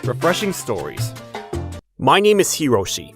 Refreshing stories. My name is Hiroshi.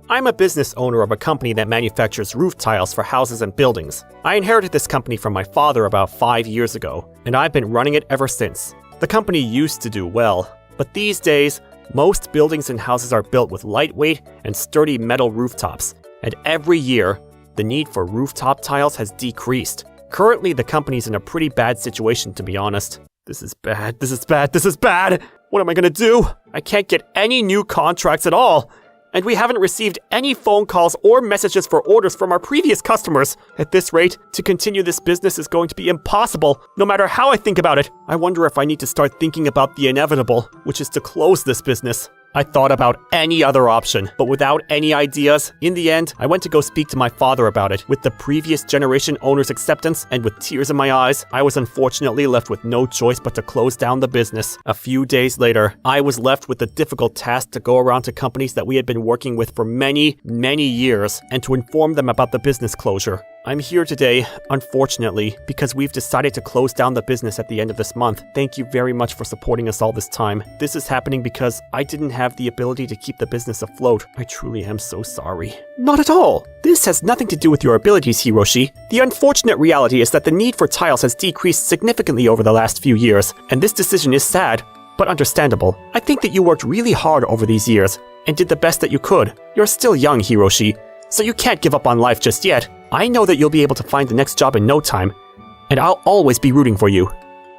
I'm a business owner of a company that manufactures roof tiles for houses and buildings. I inherited this company from my father about 5 years ago, and I've been running it ever since. The company used to do well, but these days, most buildings and houses are built with lightweight and sturdy metal rooftops, and every year, the need for rooftop tiles has decreased. Currently, the company's in a pretty bad situation, to be honest. This is bad. What am I gonna do? I can't get any new contracts at all. And we haven't received any phone calls or messages for orders from our previous customers. At this rate, to continue this business is going to be impossible, no matter how I think about it. I wonder if I need to start thinking about the inevitable, which is to close this business. I thought about any other option, but without any ideas. In the end, I went to go speak to my father about it. With the previous generation owner's acceptance and with tears in my eyes, I was unfortunately left with no choice but to close down the business. A few days later, I was left with the difficult task to go around to companies that we had been working with for many years and to inform them about the business closure. I'm here today, unfortunately, because we've decided to close down the business at the end of this month. Thank you very much for supporting us all this time. This is happening because I didn't have the ability to keep the business afloat. I truly am so sorry. Not at all. This has nothing to do with your abilities, Hiroshi. The unfortunate reality is that the need for tiles has decreased significantly over the last few years, and this decision is sad, but understandable. I think that you worked really hard over these years and did the best that you could. You're still young, Hiroshi, so you can't give up on life just yet. I know that you'll be able to find the next job in no time, and I'll always be rooting for you.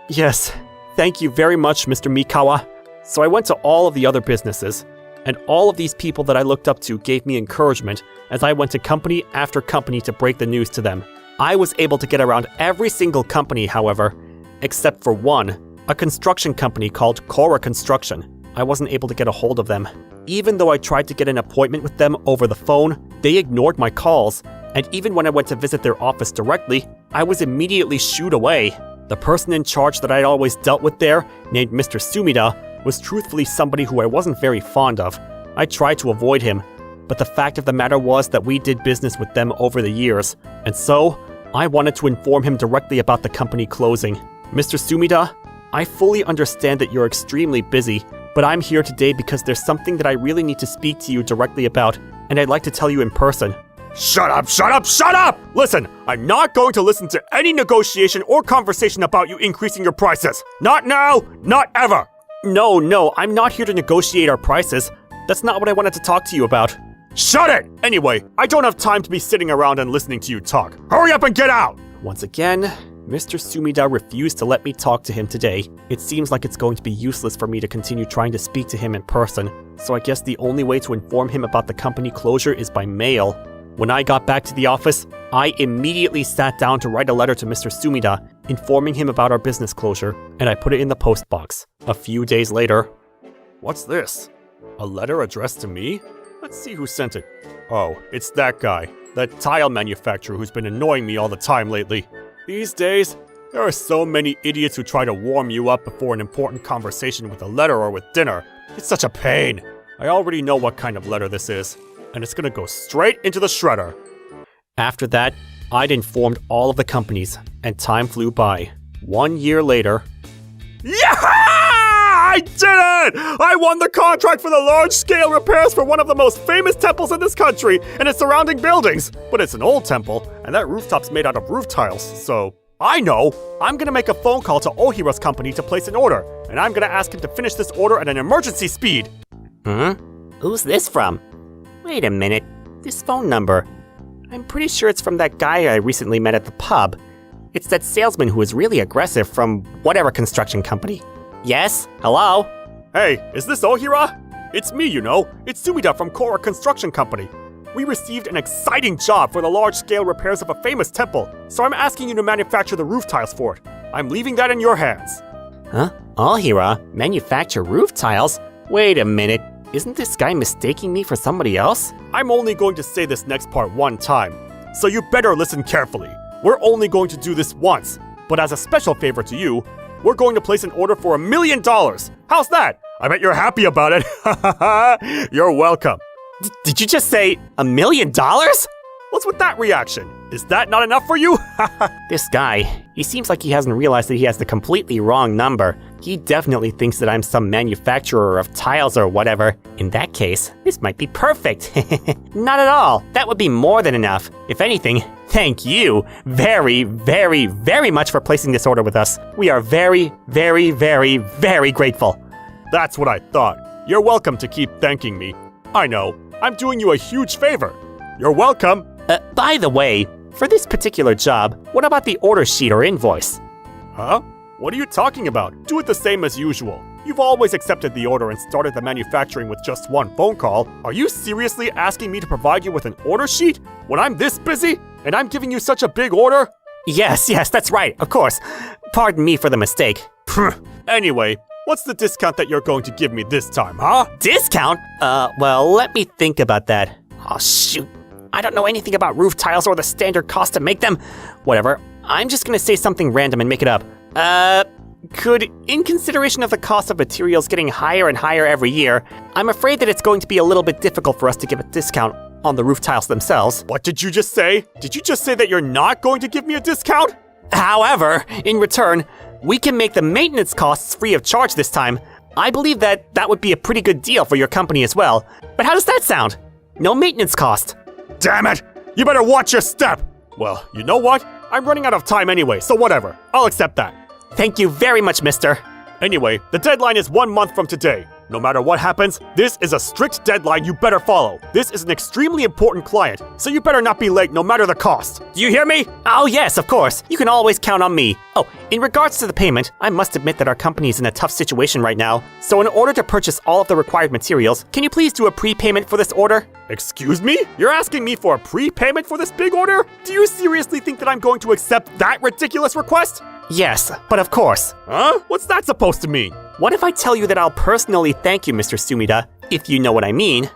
Yes, thank you very much, Mr. Mikawa. So I went to all of the other businesses, and all of these people that I looked up to gave me encouragement as I went to company after company to break the news to them. I was able to get around every single company, however, except for one, a construction company called Kora Construction. I wasn't able to get a hold of them. Even though I tried to get an appointment with them over the phone, they ignored my calls, and even when I went to visit their office directly, I was immediately shooed away. The person in charge that I'd always dealt with there, named Mr. Sumida, was truthfully somebody who I wasn't very fond of. I tried to avoid him, but the fact of the matter was that we did business with them over the years, and so I wanted to inform him directly about the company closing. Mr. Sumida, I fully understand that you're extremely busy, but I'm here today because there's something that I really need to speak to you directly about, and I'd like to tell you in person. Shut up! Listen, I'm not going to listen to any negotiation or conversation about you increasing your prices. Not now, not ever. No, I'm not here to negotiate our prices. That's not what I wanted to talk to you about. Shut it! Anyway, I don't have time to be sitting around and listening to you talk. Hurry up and get out! Once again, Mr. Sumida refused to let me talk to him today. It seems like it's going to be useless for me to continue trying to speak to him in person, so I guess the only way to inform him about the company closure is by mail. When I got back to the office, I immediately sat down to write a letter to Mr. Sumida, informing him about our business closure, and I put it in the post box. A few days later... What's this? A letter addressed to me? Let's see who sent it. Oh, it's that guy. That tile manufacturer who's been annoying me all the time lately. These days, there are so many idiots who try to warm you up before an important conversation with a letter or with dinner. It's such a pain. I already know what kind of letter this is, and it's gonna go straight into the shredder. After that, I'd informed all of the companies, and time flew by. 1 year later... Yeah! I did it! I won the contract for the large-scale repairs for one of the most famous temples in this country and its surrounding buildings. But it's an old temple, and that rooftop's made out of roof tiles, so... I know! I'm gonna make a phone call to Ohiro's company to place an order, and I'm gonna ask him to finish this order at an emergency speed. Who's this from? Wait a minute. This phone number. I'm pretty sure it's from that guy I recently met at the pub. It's that salesman who is really aggressive from whatever construction company. Yes? Hello? Hey, is this Ohira? It's me, you know. It's Sumida from Kora Construction Company. We received an exciting job for the large-scale repairs of a famous temple, so I'm asking you to manufacture the roof tiles for it. I'm leaving that in your hands. Huh? Ohira? Manufacture roof tiles? Wait a minute. Isn't this guy mistaking me for somebody else? I'm only going to say this next part one time, so you better listen carefully. We're only going to do this once, but as a special favor to you, we're going to place an order for $1 million. How's that? I bet you're happy about it. You're welcome. Did you just say $1 million? What's with that reaction? Is that not enough for you? This guy, He seems like he hasn't realized that he has the completely wrong number. He definitely thinks that I'm some manufacturer of tiles or whatever. In that case, this might be perfect. Not at all. That would be more than enough. If anything, thank you very, very, very much for placing this order with us. We are very, very, very, very grateful. That's what I thought. You're welcome to keep thanking me. I know, I'm doing you a huge favor. You're welcome. By the way, for this particular job, what about the order sheet or invoice? Huh? What are you talking about? Do it the same as usual. You've always accepted the order and started the manufacturing with just one phone call. Are you seriously asking me to provide you with an order sheet when I'm this busy and I'm giving you such a big order? Yes, that's right, of course. Pardon me for the mistake. Anyway, what's the discount that you're going to give me this time, huh? Discount? Well, let me think about that. Oh, shoot. I don't know anything about roof tiles or the standard cost to make them. Whatever, I'm just gonna say something random and make it up. In consideration of the cost of materials getting higher and higher every year, I'm afraid that it's going to be a little bit difficult for us to give a discount on the roof tiles themselves. What did you just say? Did you just say that you're not going to give me a discount? However, in return, we can make the maintenance costs free of charge this time. I believe that would be a pretty good deal for your company as well. But how does that sound? No maintenance cost. Damn it! You better watch your step! Well, you know what? I'm running out of time anyway, so whatever. I'll accept that. Thank you very much, mister. Anyway, the deadline is 1 month from today. No matter what happens, this is a strict deadline you better follow. This is an extremely important client, so you better not be late no matter the cost. Do you hear me? Oh yes, of course. You can always count on me. Oh, in regards to the payment, I must admit that our company is in a tough situation right now. So in order to purchase all of the required materials, can you please do a prepayment for this order? Excuse me? You're asking me for a prepayment for this big order? Do you seriously think that I'm going to accept that ridiculous request? Yes, but of course. Huh? What's that supposed to mean? What if I tell you that I'll personally thank you, Mr. Sumida, if you know what I mean?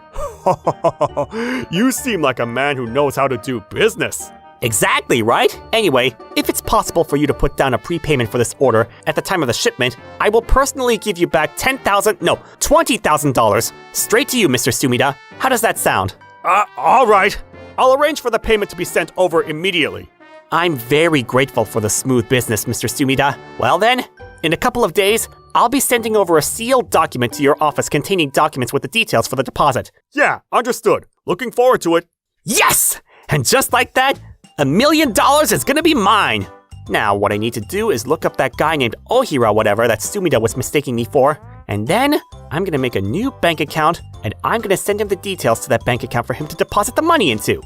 You seem like a man who knows how to do business. Exactly, right? Anyway, if it's possible for you to put down a prepayment for this order at the time of the shipment, I will personally give you back $20,000 straight to you, Mr. Sumida. How does that sound? All right. I'll arrange for the payment to be sent over immediately. I'm very grateful for the smooth business, Mr. Sumida. Well then, in a couple of days, I'll be sending over a sealed document to your office containing documents with the details for the deposit. Yeah, understood. Looking forward to it. Yes! And just like that, $1 million is gonna be mine! Now, what I need to do is look up that guy named Ohira whatever that Sumida was mistaking me for, and then I'm gonna make a new bank account, and I'm gonna send him the details to that bank account for him to deposit the money into.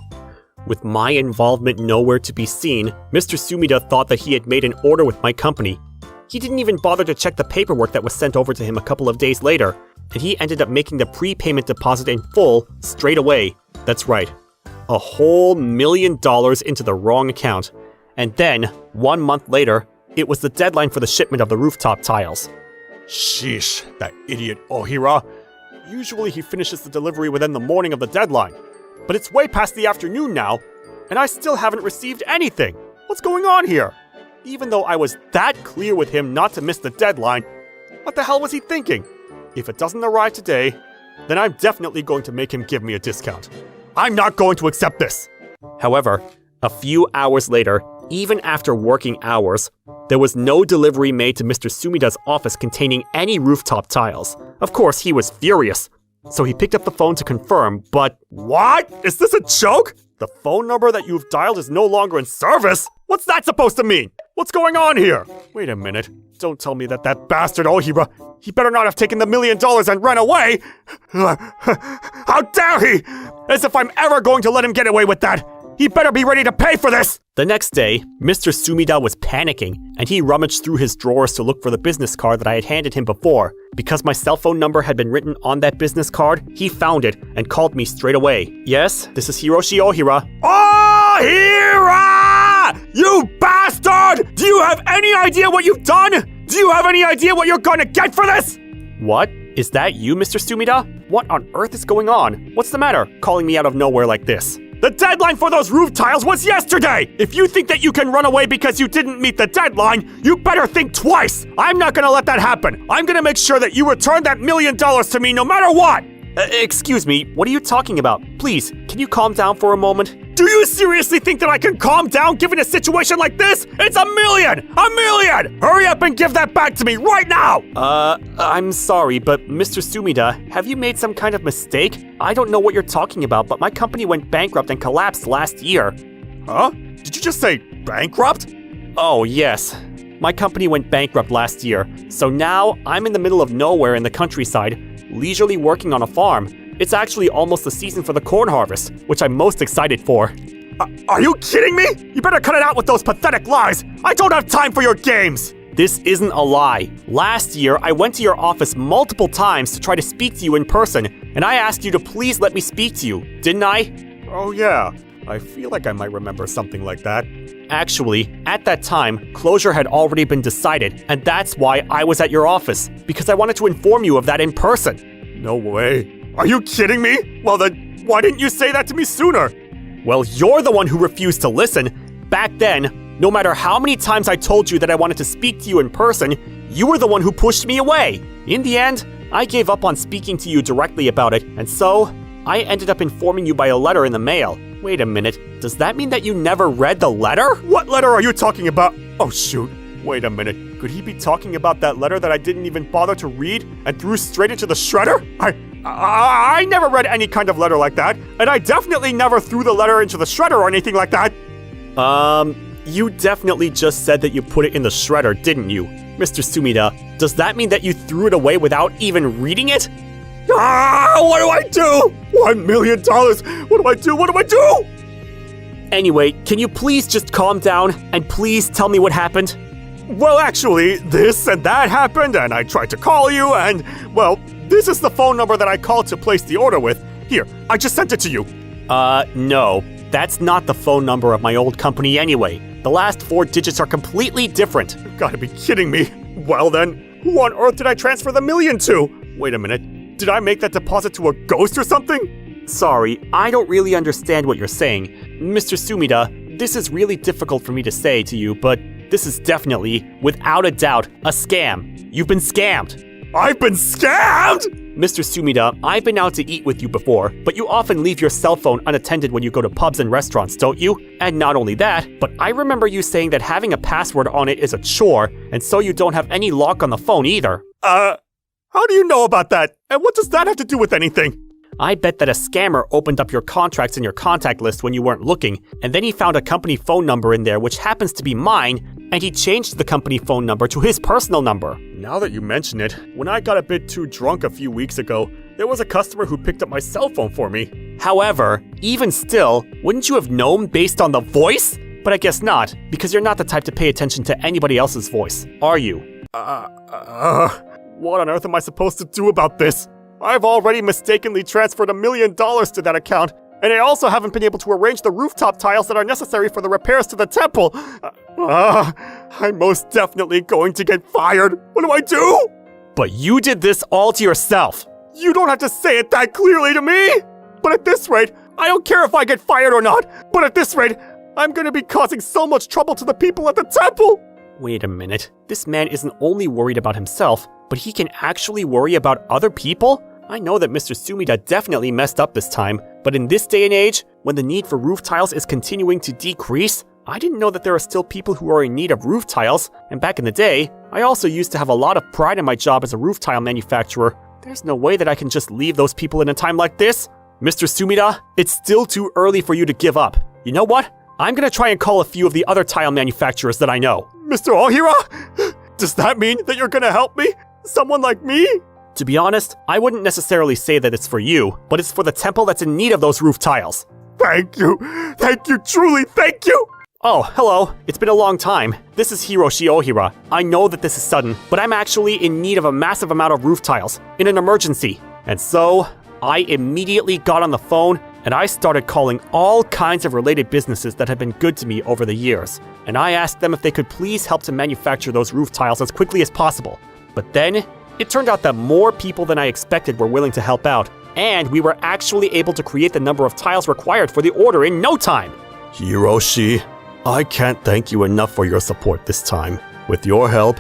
With my involvement nowhere to be seen, Mr. Sumida thought that he had made an order with my company. He didn't even bother to check the paperwork that was sent over to him a couple of days later, and he ended up making the prepayment deposit in full straight away. That's right, a whole $1 million into the wrong account. And then, 1 month later, it was the deadline for the shipment of the rooftop tiles. Sheesh, that idiot Ohira. Usually he finishes the delivery within the morning of the deadline. But it's way past the afternoon now, and I still haven't received anything. What's going on here? Even though I was that clear with him not to miss the deadline, what the hell was he thinking? If it doesn't arrive today, then I'm definitely going to make him give me a discount. I'm not going to accept this! However, a few hours later, even after working hours, there was no delivery made to Mr. Sumida's office containing any rooftop tiles. Of course, he was furious. So he picked up the phone to confirm, but what? Is this a joke? The phone number that you've dialed is no longer in service? What's that supposed to mean? What's going on here? Wait a minute. Don't tell me that bastard Ohira, he better not have taken the $1 million and run away! How dare he! As if I'm ever going to let him get away with that! He better be ready to pay for this! The next day, Mr. Sumida was panicking, and he rummaged through his drawers to look for the business card that I had handed him before. Because my cell phone number had been written on that business card, he found it and called me straight away. Yes, this is Hiroshi Ohira. Ohira! You bastard! Do you have any idea what you've done? Do you have any idea what you're gonna get for this? What? Is that you, Mr. Sumida? What on earth is going on? What's the matter, calling me out of nowhere like this? The deadline for those roof tiles was yesterday! If you think that you can run away because you didn't meet the deadline, you better think twice! I'm not gonna let that happen! I'm gonna make sure that you return that $1 million to me no matter what! Excuse me, what are you talking about? Please, can you calm down for a moment? Do you seriously think that I can calm down given a situation like this? It's a million! A million! Hurry up and give that back to me right now! I'm sorry, but Mr. Sumida, have you made some kind of mistake? I don't know what you're talking about, but my company went bankrupt and collapsed last year. Huh? Did you just say bankrupt? Oh, yes. My company went bankrupt last year, so now I'm in the middle of nowhere in the countryside, leisurely working on a farm. It's actually almost the season for the corn harvest, which I'm most excited for. Are you kidding me? You better cut it out with those pathetic lies! I don't have time for your games! This isn't a lie. Last year, I went to your office multiple times to try to speak to you in person, and I asked you to please let me speak to you, didn't I? Oh yeah, I feel like I might remember something like that. Actually, at that time, closure had already been decided, and that's why I was at your office, because I wanted to inform you of that in person. No way. Are you kidding me? Well then, why didn't you say that to me sooner? Well, you're the one who refused to listen. Back then, no matter how many times I told you that I wanted to speak to you in person, you were the one who pushed me away. In the end, I gave up on speaking to you directly about it, and so I ended up informing you by a letter in the mail. Wait a minute, does that mean that you never read the letter? What letter are you talking about? Oh shoot, wait a minute. Could he be talking about that letter that I didn't even bother to read and threw straight into the shredder? I never read any kind of letter like that, and I definitely never threw the letter into the shredder or anything like that. You definitely just said that you put it in the shredder, didn't you? Mr. Sumida, does that mean that you threw it away without even reading it? What do I do? $1 million! What do I do? What do I do? Anyway, can you please just calm down and please tell me what happened? Well, actually, this and that happened, and I tried to call you, and, well, this is the phone number that I called to place the order with. Here, I just sent it to you. No. That's not the phone number of my old company anyway. The last 4 digits are completely different. You've got to be kidding me. Well then, who on earth did I transfer the million to? Wait a minute, did I make that deposit to a ghost or something? Sorry, I don't really understand what you're saying. Mr. Sumida, this is really difficult for me to say to you, but this is definitely, without a doubt, a scam. You've been scammed. I've been scammed?! Mr. Sumida, I've been out to eat with you before, but you often leave your cell phone unattended when you go to pubs and restaurants, don't you? And not only that, but I remember you saying that having a password on it is a chore, and so you don't have any lock on the phone either. How do you know about that? And what does that have to do with anything? I bet that a scammer opened up your contracts in your contact list when you weren't looking, and then he found a company phone number in there which happens to be mine, and he changed the company phone number to his personal number. Now that you mention it, when I got a bit too drunk a few weeks ago, there was a customer who picked up my cell phone for me. However, even still, wouldn't you have known based on the voice? But I guess not, because you're not the type to pay attention to anybody else's voice, are you? What on earth am I supposed to do about this? I've already mistakenly transferred $1 million to that account, and I also haven't been able to arrange the rooftop tiles that are necessary for the repairs to the temple. I'm most definitely going to get fired. What do I do? But you did this all to yourself. You don't have to say it that clearly to me. But at this rate, I don't care if I get fired or not. But at this rate, I'm going to be causing so much trouble to the people at the temple. Wait a minute. This man isn't only worried about himself, but he can actually worry about other people? I know that Mr. Sumida definitely messed up this time, but in this day and age, when the need for roof tiles is continuing to decrease, I didn't know that there are still people who are in need of roof tiles, and back in the day, I also used to have a lot of pride in my job as a roof tile manufacturer. There's no way that I can just leave those people in a time like this. Mr. Sumida, it's still too early for you to give up. You know what? I'm gonna try and call a few of the other tile manufacturers that I know. Mr. Ohira? Does that mean that you're gonna help me? Someone like me? To be honest, I wouldn't necessarily say that it's for you, but it's for the temple that's in need of those roof tiles. Thank you, truly thank you! Oh, hello. It's been a long time. This is Hiroshi Ohira. I know that this is sudden, but I'm actually in need of a massive amount of roof tiles, in an emergency. And so, I immediately got on the phone, and I started calling all kinds of related businesses that have been good to me over the years. And I asked them if they could please help to manufacture those roof tiles as quickly as possible. But then, it turned out that more people than I expected were willing to help out, and we were actually able to create the number of tiles required for the order in no time. Hiroshi, I can't thank you enough for your support this time. With your help,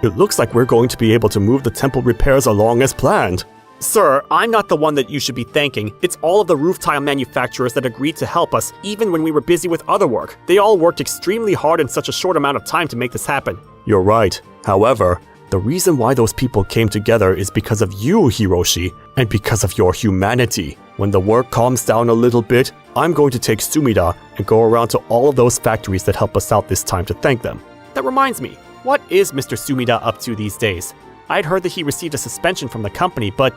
it looks like we're going to be able to move the temple repairs along as planned. Sir, I'm not the one that you should be thanking. It's all of the roof tile manufacturers that agreed to help us, even when we were busy with other work. They all worked extremely hard in such a short amount of time to make this happen. You're right. However, the reason why those people came together is because of you, Hiroshi, and because of your humanity. When the work calms down a little bit, I'm going to take Sumida and go around to all of those factories that help us out this time to thank them. That reminds me, what is Mr. Sumida up to these days? I'd heard that he received a suspension from the company, but...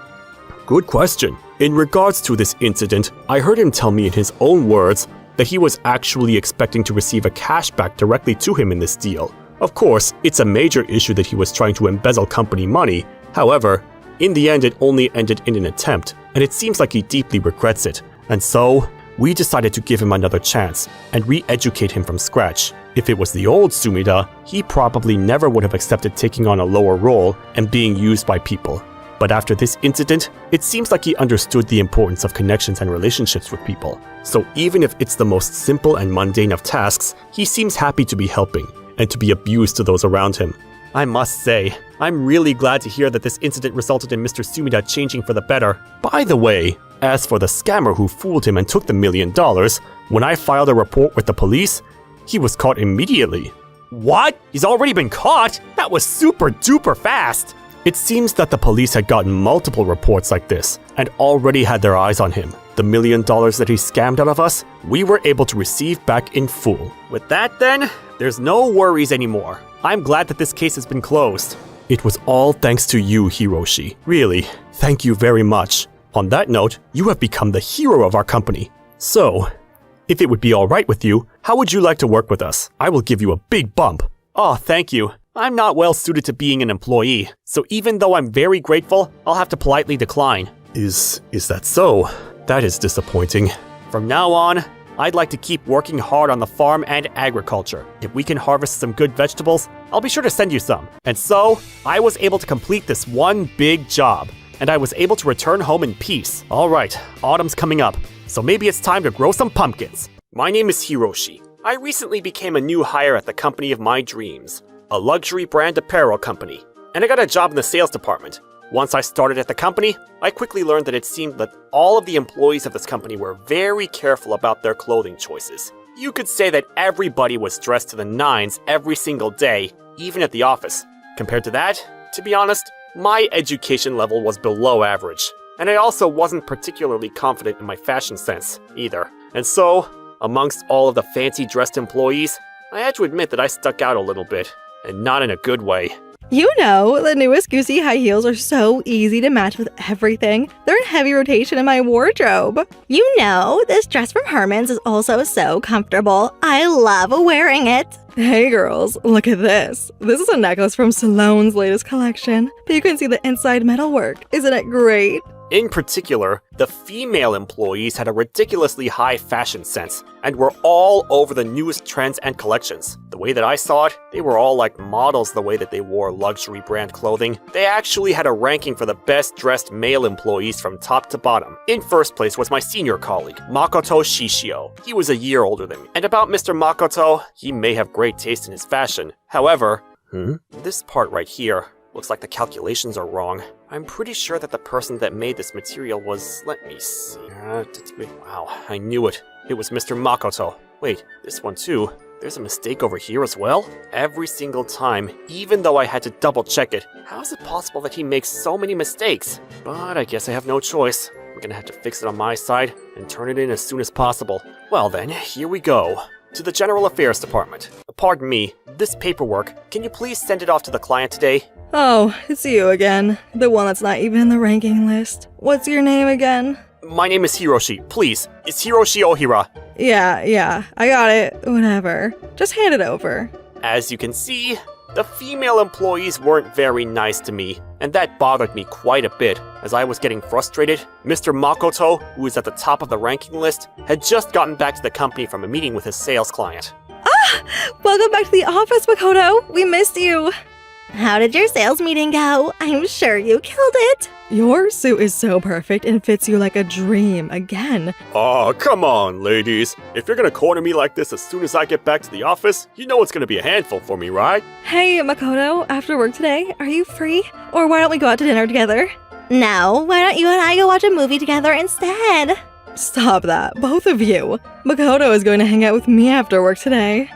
Good question. In regards to this incident, I heard him tell me in his own words that he was actually expecting to receive a cashback directly to him in this deal. Of course, it's a major issue that he was trying to embezzle company money. However, in the end it only ended in an attempt, and it seems like he deeply regrets it. And so, we decided to give him another chance and re-educate him from scratch. If it was the old Sumida, he probably never would have accepted taking on a lower role and being used by people. But after this incident, it seems like he understood the importance of connections and relationships with people. So even if it's the most simple and mundane of tasks, he seems happy to be helping and to be of use to those around him. I must say, I'm really glad to hear that this incident resulted in Mr. Sumida changing for the better. By the way, as for the scammer who fooled him and took the $1 million, when I filed a report with the police, he was caught immediately. What? He's already been caught? That was super duper fast! It seems that the police had gotten multiple reports like this and already had their eyes on him. The $1 million that he scammed out of us, we were able to receive back in full. With that then, there's no worries anymore. I'm glad that this case has been closed. It was all thanks to you, Hiroshi. Really, thank you very much. On that note, you have become the hero of our company. So, if it would be alright with you, how would you like to work with us? I will give you a big bump. Oh, thank you. I'm not well suited to being an employee, so even though I'm very grateful, I'll have to politely decline. Is that so? That is disappointing. From now on, I'd like to keep working hard on the farm and agriculture. If we can harvest some good vegetables, I'll be sure to send you some. And so, I was able to complete this one big job, and I was able to return home in peace. Alright, autumn's coming up, so maybe it's time to grow some pumpkins. My name is Hiroshi. I recently became a new hire at the company of my dreams, a luxury brand apparel company, and I got a job in the sales department. Once I started at the company, I quickly learned that it seemed that all of the employees of this company were very careful about their clothing choices. You could say that everybody was dressed to the nines every single day, even at the office. Compared to that, to be honest, my education level was below average, and I also wasn't particularly confident in my fashion sense either. And so, amongst all of the fancy dressed employees, I had to admit that I stuck out a little bit, and not in a good way. You know, the newest Goosey high heels are so easy to match with everything. They're in heavy rotation in my wardrobe. You know, this dress from Herman's is also so comfortable. I love wearing it. Hey girls, look at this. This is a necklace from Salone's latest collection, but you can see the inside metalwork. Isn't it great? In particular, the female employees had a ridiculously high fashion sense and were all over the newest trends and collections. The way that I saw it, they were all like models the way that they wore luxury brand clothing. They actually had a ranking for the best dressed male employees from top to bottom. In first place was my senior colleague, Makoto Shishio. He was a year older than me. And about Mr. Makoto, he may have great taste in his fashion. However, this part right here, looks like the calculations are wrong. I'm pretty sure that the person that made this material was... let me see. Wow, I knew it. It was Mr. Makoto. Wait, this one too. There's a mistake over here as well? Every single time, even though I had to double check it, how is it possible that he makes so many mistakes? But I guess I have no choice. We're gonna have to fix it on my side and turn it in as soon as possible. Well then, here we go. To the General Affairs Department. Pardon me, this paperwork, can you please send it off to the client today? Oh, it's you again. The one that's not even in the ranking list. What's your name again? My name is Hiroshi. Please, it's Hiroshi Ohira. Yeah, I got it. Whatever. Just hand it over. As you can see, the female employees weren't very nice to me, and that bothered me quite a bit. As I was getting frustrated, Mr. Makoto, who is at the top of the ranking list, had just gotten back to the company from a meeting with his sales client. Welcome back to the office, Makoto. We missed you. How did your sales meeting go? I'm sure you killed it. Your suit is so perfect and fits you like a dream again. Oh, come on, ladies. If you're gonna corner me like this as soon as I get back to the office, you know it's gonna be a handful for me, right? Hey, Makoto, after work today, are you free? Or why don't we go out to dinner together? No, why don't you and I go watch a movie together instead? Stop that, both of you. Makoto is going to hang out with me after work today.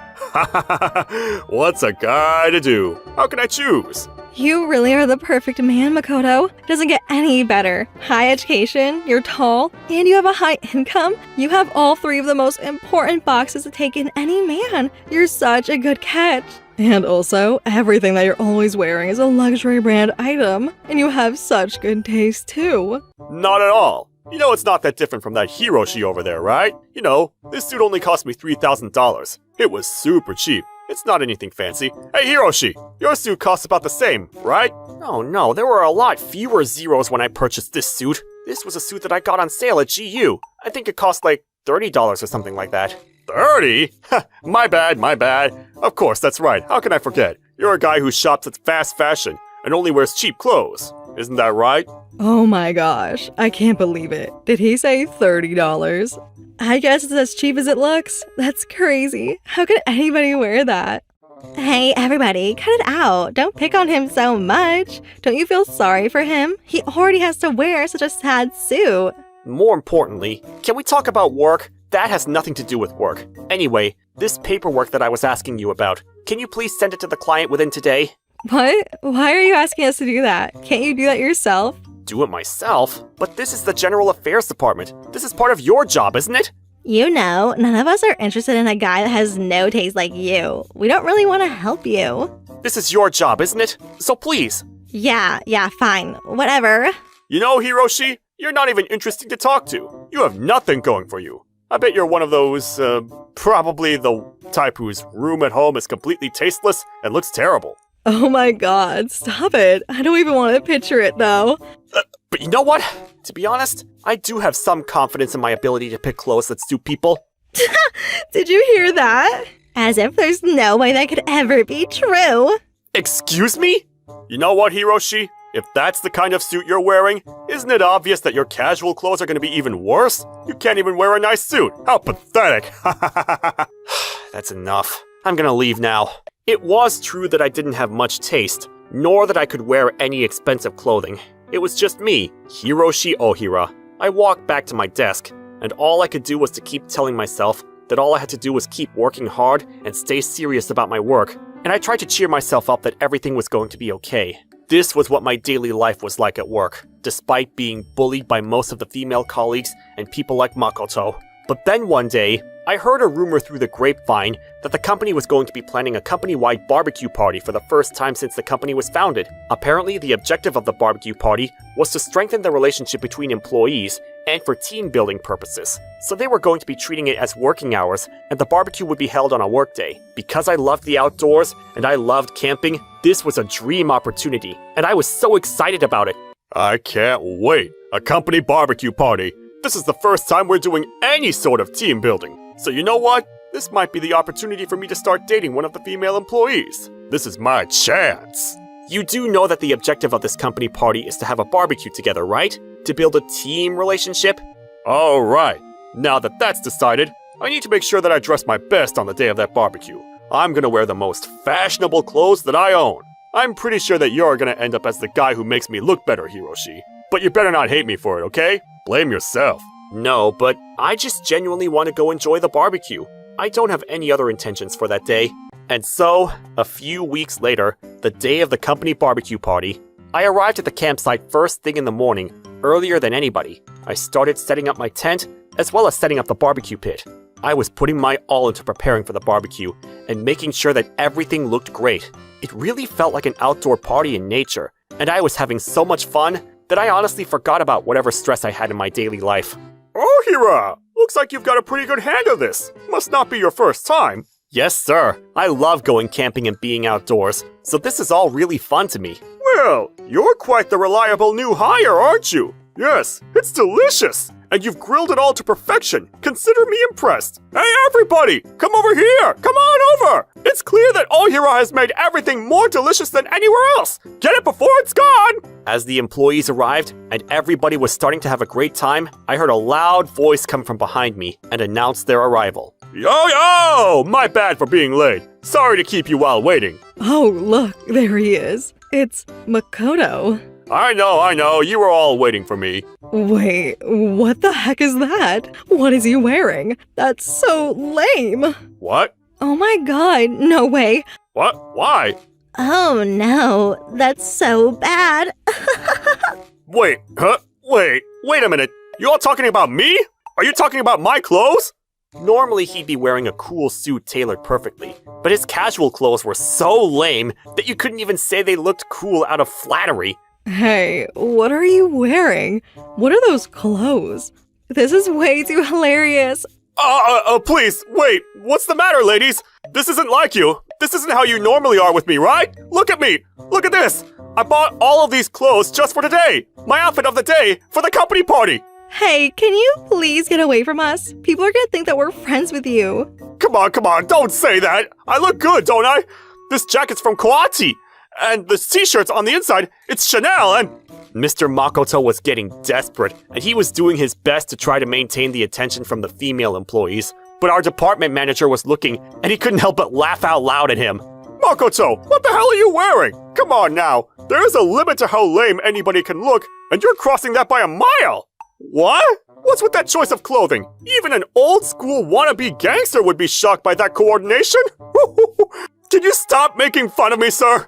What's a guy to do? How can I choose? You really are the perfect man, Makoto. It doesn't get any better. High education, you're tall, and you have a high income. You have all three of the most important boxes to take in any man. You're such a good catch. And also, everything that you're always wearing is a luxury brand item. And you have such good taste, too. Not at all. You know it's not that different from that Hiroshi over there, right? You know, this suit only cost me $3,000. It was super cheap. It's not anything fancy. Hey Hiroshi, your suit costs about the same, right? Oh no, there were a lot fewer zeros when I purchased this suit. This was a suit that I got on sale at GU. I think it cost like $30 or something like that. 30? My bad. Of course, that's right. How can I forget? You're a guy who shops at fast fashion and only wears cheap clothes. Isn't that right? Oh my gosh, I can't believe it. Did he say $30? I guess it's as cheap as it looks. That's crazy. How could anybody wear that? Hey, everybody, cut it out. Don't pick on him so much. Don't you feel sorry for him? He already has to wear such a sad suit. More importantly, can we talk about work? That has nothing to do with work. Anyway, this paperwork that I was asking you about, can you please send it to the client within today? What? Why are you asking us to do that? Can't you do that yourself? Do it myself? But this is the General Affairs Department. This is part of your job, isn't it? You know, none of us are interested in a guy that has no taste like you. We don't really want to help you. This is your job, isn't it? So please. Yeah, fine. Whatever. You know, Hiroshi, you're not even interesting to talk to. You have nothing going for you. I bet you're one of those, probably the type whose room at home is completely tasteless and looks terrible. Oh my god, stop it. I don't even want to picture it though. But you know what? To be honest, I do have some confidence in my ability to pick clothes that suit people. Did you hear that? As if there's no way that could ever be true. Excuse me? You know what, Hiroshi? If that's the kind of suit you're wearing, isn't it obvious that your casual clothes are going to be even worse? You can't even wear a nice suit. How pathetic. That's enough. I'm gonna leave now. It was true that I didn't have much taste, nor that I could wear any expensive clothing. It was just me, Hiroshi Ohira. I walked back to my desk, and all I could do was to keep telling myself that all I had to do was keep working hard and stay serious about my work, and I tried to cheer myself up that everything was going to be okay. This was what my daily life was like at work, despite being bullied by most of the female colleagues and people like Makoto. But then one day, I heard a rumor through the grapevine that the company was going to be planning a company-wide barbecue party for the first time since the company was founded. Apparently, the objective of the barbecue party was to strengthen the relationship between employees and for team-building purposes. So they were going to be treating it as working hours, and the barbecue would be held on a workday. Because I loved the outdoors and I loved camping, this was a dream opportunity, and I was so excited about it. I can't wait. A company barbecue party. This is the first time we're doing any sort of team building. So you know what? This might be the opportunity for me to start dating one of the female employees. This is my chance. You do know that the objective of this company party is to have a barbecue together, right? To build a team relationship? All right. Now that that's decided, I need to make sure that I dress my best on the day of that barbecue. I'm gonna wear the most fashionable clothes that I own. I'm pretty sure that you're gonna end up as the guy who makes me look better, Hiroshi. But you better not hate me for it, okay? Blame yourself. No, but I just genuinely want to go enjoy the barbecue. I don't have any other intentions for that day. And so, a few weeks later, the day of the company barbecue party, I arrived at the campsite first thing in the morning, earlier than anybody. I started setting up my tent, as well as setting up the barbecue pit. I was putting my all into preparing for the barbecue, and making sure that everything looked great. It really felt like an outdoor party in nature, and I was having so much fun that I honestly forgot about whatever stress I had in my daily life. Ohira! Looks like you've got a pretty good hang of this. Must not be your first time. Yes, sir. I love going camping and being outdoors, so this is all really fun to me. Well, you're quite the reliable new hire, aren't you? Yes, it's delicious. And you've grilled it all to perfection. Consider me impressed. Hey, everybody! Come over here! Come on over! It's clear that Ohira has made everything more delicious than anywhere else. Get it before it's gone! As the employees arrived and everybody was starting to have a great time, I heard a loud voice come from behind me and announce their arrival. Yo! My bad for being late. Sorry to keep you while waiting. Oh, look, there he is. It's Makoto. I know, you were all waiting for me. Wait, what the heck is that? What is he wearing? That's so lame. What? Oh my god, no way. What? Why? Oh no, that's so bad. Wait, huh? Wait a minute. You all talking about me? Are you talking about my clothes? Normally, he'd be wearing a cool suit tailored perfectly, but his casual clothes were so lame that you couldn't even say they looked cool out of flattery. Hey, what are you wearing? What are those clothes? This is way too hilarious. Please, wait. What's the matter, ladies? This isn't like you. This isn't how you normally are with me, right? Look at me. Look at this. I bought all of these clothes just for today. My outfit of the day for the company party. Hey, can you please get away from us? People are gonna think that we're friends with you. Come on, don't say that. I look good, don't I? This jacket's from Coati. And the t-shirt's on the inside, it's Chanel, and... Mr. Makoto was getting desperate, and he was doing his best to try to maintain the attention from the female employees. But our department manager was looking, and he couldn't help but laugh out loud at him. Makoto, what the hell are you wearing? Come on now. There is a limit to how lame anybody can look, and you're crossing that by a mile. What? What's with that choice of clothing? Even an old-school wannabe gangster would be shocked by that coordination. Can you stop making fun of me, sir?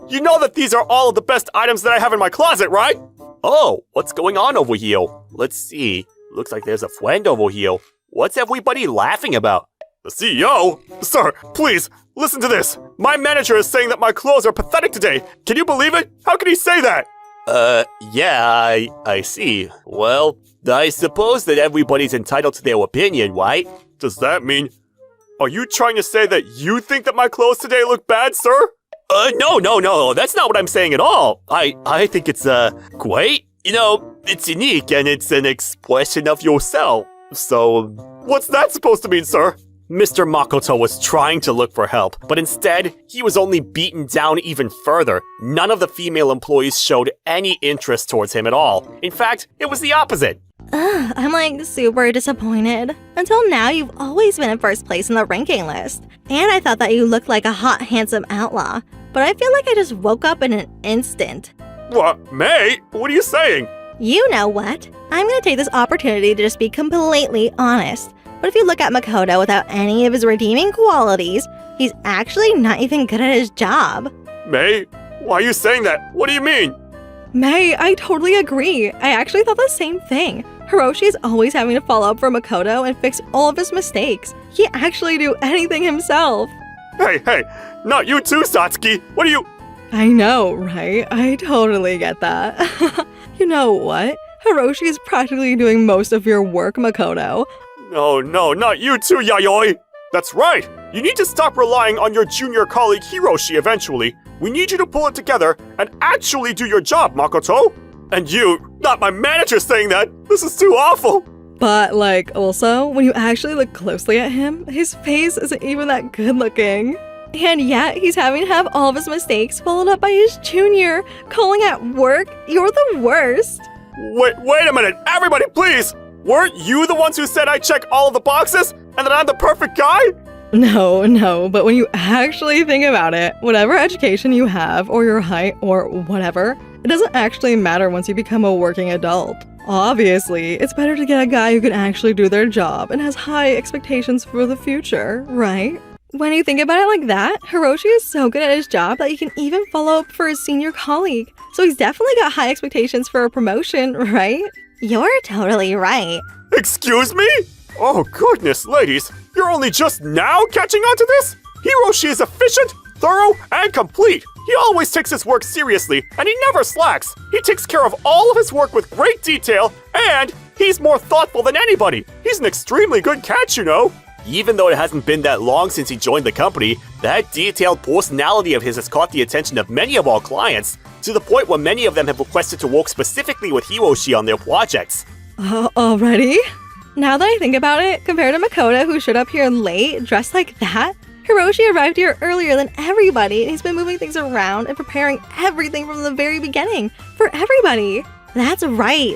You know that these are all of the best items that I have in my closet, right? Oh, what's going on over here? Let's see. Looks like there's a friend over here. What's everybody laughing about? The CEO? Sir, please, listen to this. My manager is saying that my clothes are pathetic today. Can you believe it? How can he say that? Yeah, I see. Well, I suppose that everybody's entitled to their opinion, right? Does that mean... Are you trying to say that you think that my clothes today look bad, sir? No, that's not what I'm saying at all. I think it's, great. You know, it's unique and it's an expression of yourself. So, what's that supposed to mean, sir? Mr. Makoto was trying to look for help, but instead, he was only beaten down even further. None of the female employees showed any interest towards him at all. In fact, it was the opposite. I'm like super disappointed. Until now, you've always been in first place in the ranking list. And I thought that you looked like a hot, handsome outlaw. But I feel like I just woke up in an instant. What? May? What are you saying? You know what? I'm gonna take this opportunity to just be completely honest. But if you look at Makoto without any of his redeeming qualities, he's actually not even good at his job. May? Why are you saying that? What do you mean? May, I totally agree. I actually thought the same thing. Hiroshi is always having to follow up for Makoto and fix all of his mistakes. He can't actually do anything himself. Hey, not you too, Satsuki. What are you... I know, right? I totally get that. You know what? Hiroshi is practically doing most of your work, Makoto. No, not you too, Yayoi. That's right. You need to stop relying on your junior colleague Hiroshi eventually. We need you to pull it together and actually do your job, Makoto. And you, not my manager saying that. This is too awful. But, like, also, when you actually look closely at him, his face isn't even that good looking. And yet, he's having to have all of his mistakes followed up by his junior calling at work. You're the worst. Wait a minute. Everybody, please. Weren't you the ones who said I check all of the boxes and that I'm the perfect guy? No, but when you actually think about it, whatever education you have, or your height, or whatever, it doesn't actually matter once you become a working adult. Obviously, it's better to get a guy who can actually do their job and has high expectations for the future, right? When you think about it like that, Hiroshi is so good at his job that he can even follow up for his senior colleague. So he's definitely got high expectations for a promotion, right? You're totally right. Excuse me? Oh goodness, ladies, you're only just now catching on to this? Hiroshi is efficient, thorough, and complete. He always takes his work seriously, and he never slacks. He takes care of all of his work with great detail, and he's more thoughtful than anybody. He's an extremely good catch, you know. Even though it hasn't been that long since he joined the company, that detailed personality of his has caught the attention of many of our clients, to the point where many of them have requested to work specifically with Hiroshi on their projects. Already? Now that I think about it, compared to Makoto, who showed up here late, dressed like that, Hiroshi arrived here earlier than everybody, and he's been moving things around and preparing everything from the very beginning, for everybody. That's right.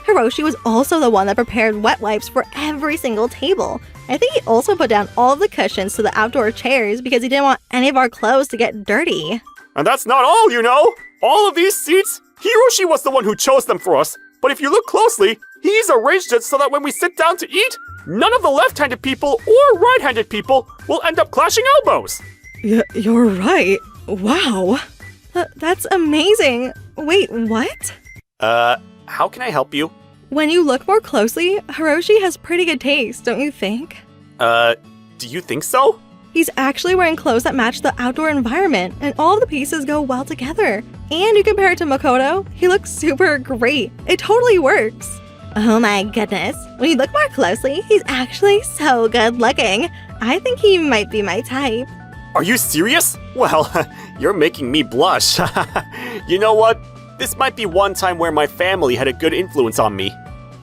Hiroshi was also the one that prepared wet wipes for every single table. I think he also put down all of the cushions to the outdoor chairs because he didn't want any of our clothes to get dirty. And that's not all, you know. All of these seats? Hiroshi was the one who chose them for us, but if you look closely, he's arranged it so that when we sit down to eat, none of the left-handed people or right-handed people will end up clashing elbows. You're right. Wow. That's amazing. Wait, what? How can I help you? When you look more closely, Hiroshi has pretty good taste, don't you think? Do you think so? He's actually wearing clothes that match the outdoor environment, and all of the pieces go well together. And you compare it to Makoto, he looks super great. It totally works. Oh my goodness. When you look more closely, he's actually so good looking. I think he might be my type. Are you serious? Well, you're making me blush. You know what? This might be one time where my family had a good influence on me.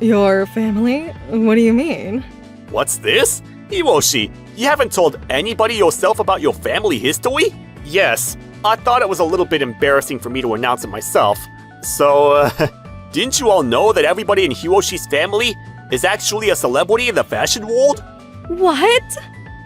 Your family? What do you mean? What's this? Hiroshi, you haven't told anybody yourself about your family history? Yes, I thought it was a little bit embarrassing for me to announce it myself. So, didn't you all know that everybody in Hiroshi's family is actually a celebrity in the fashion world? What?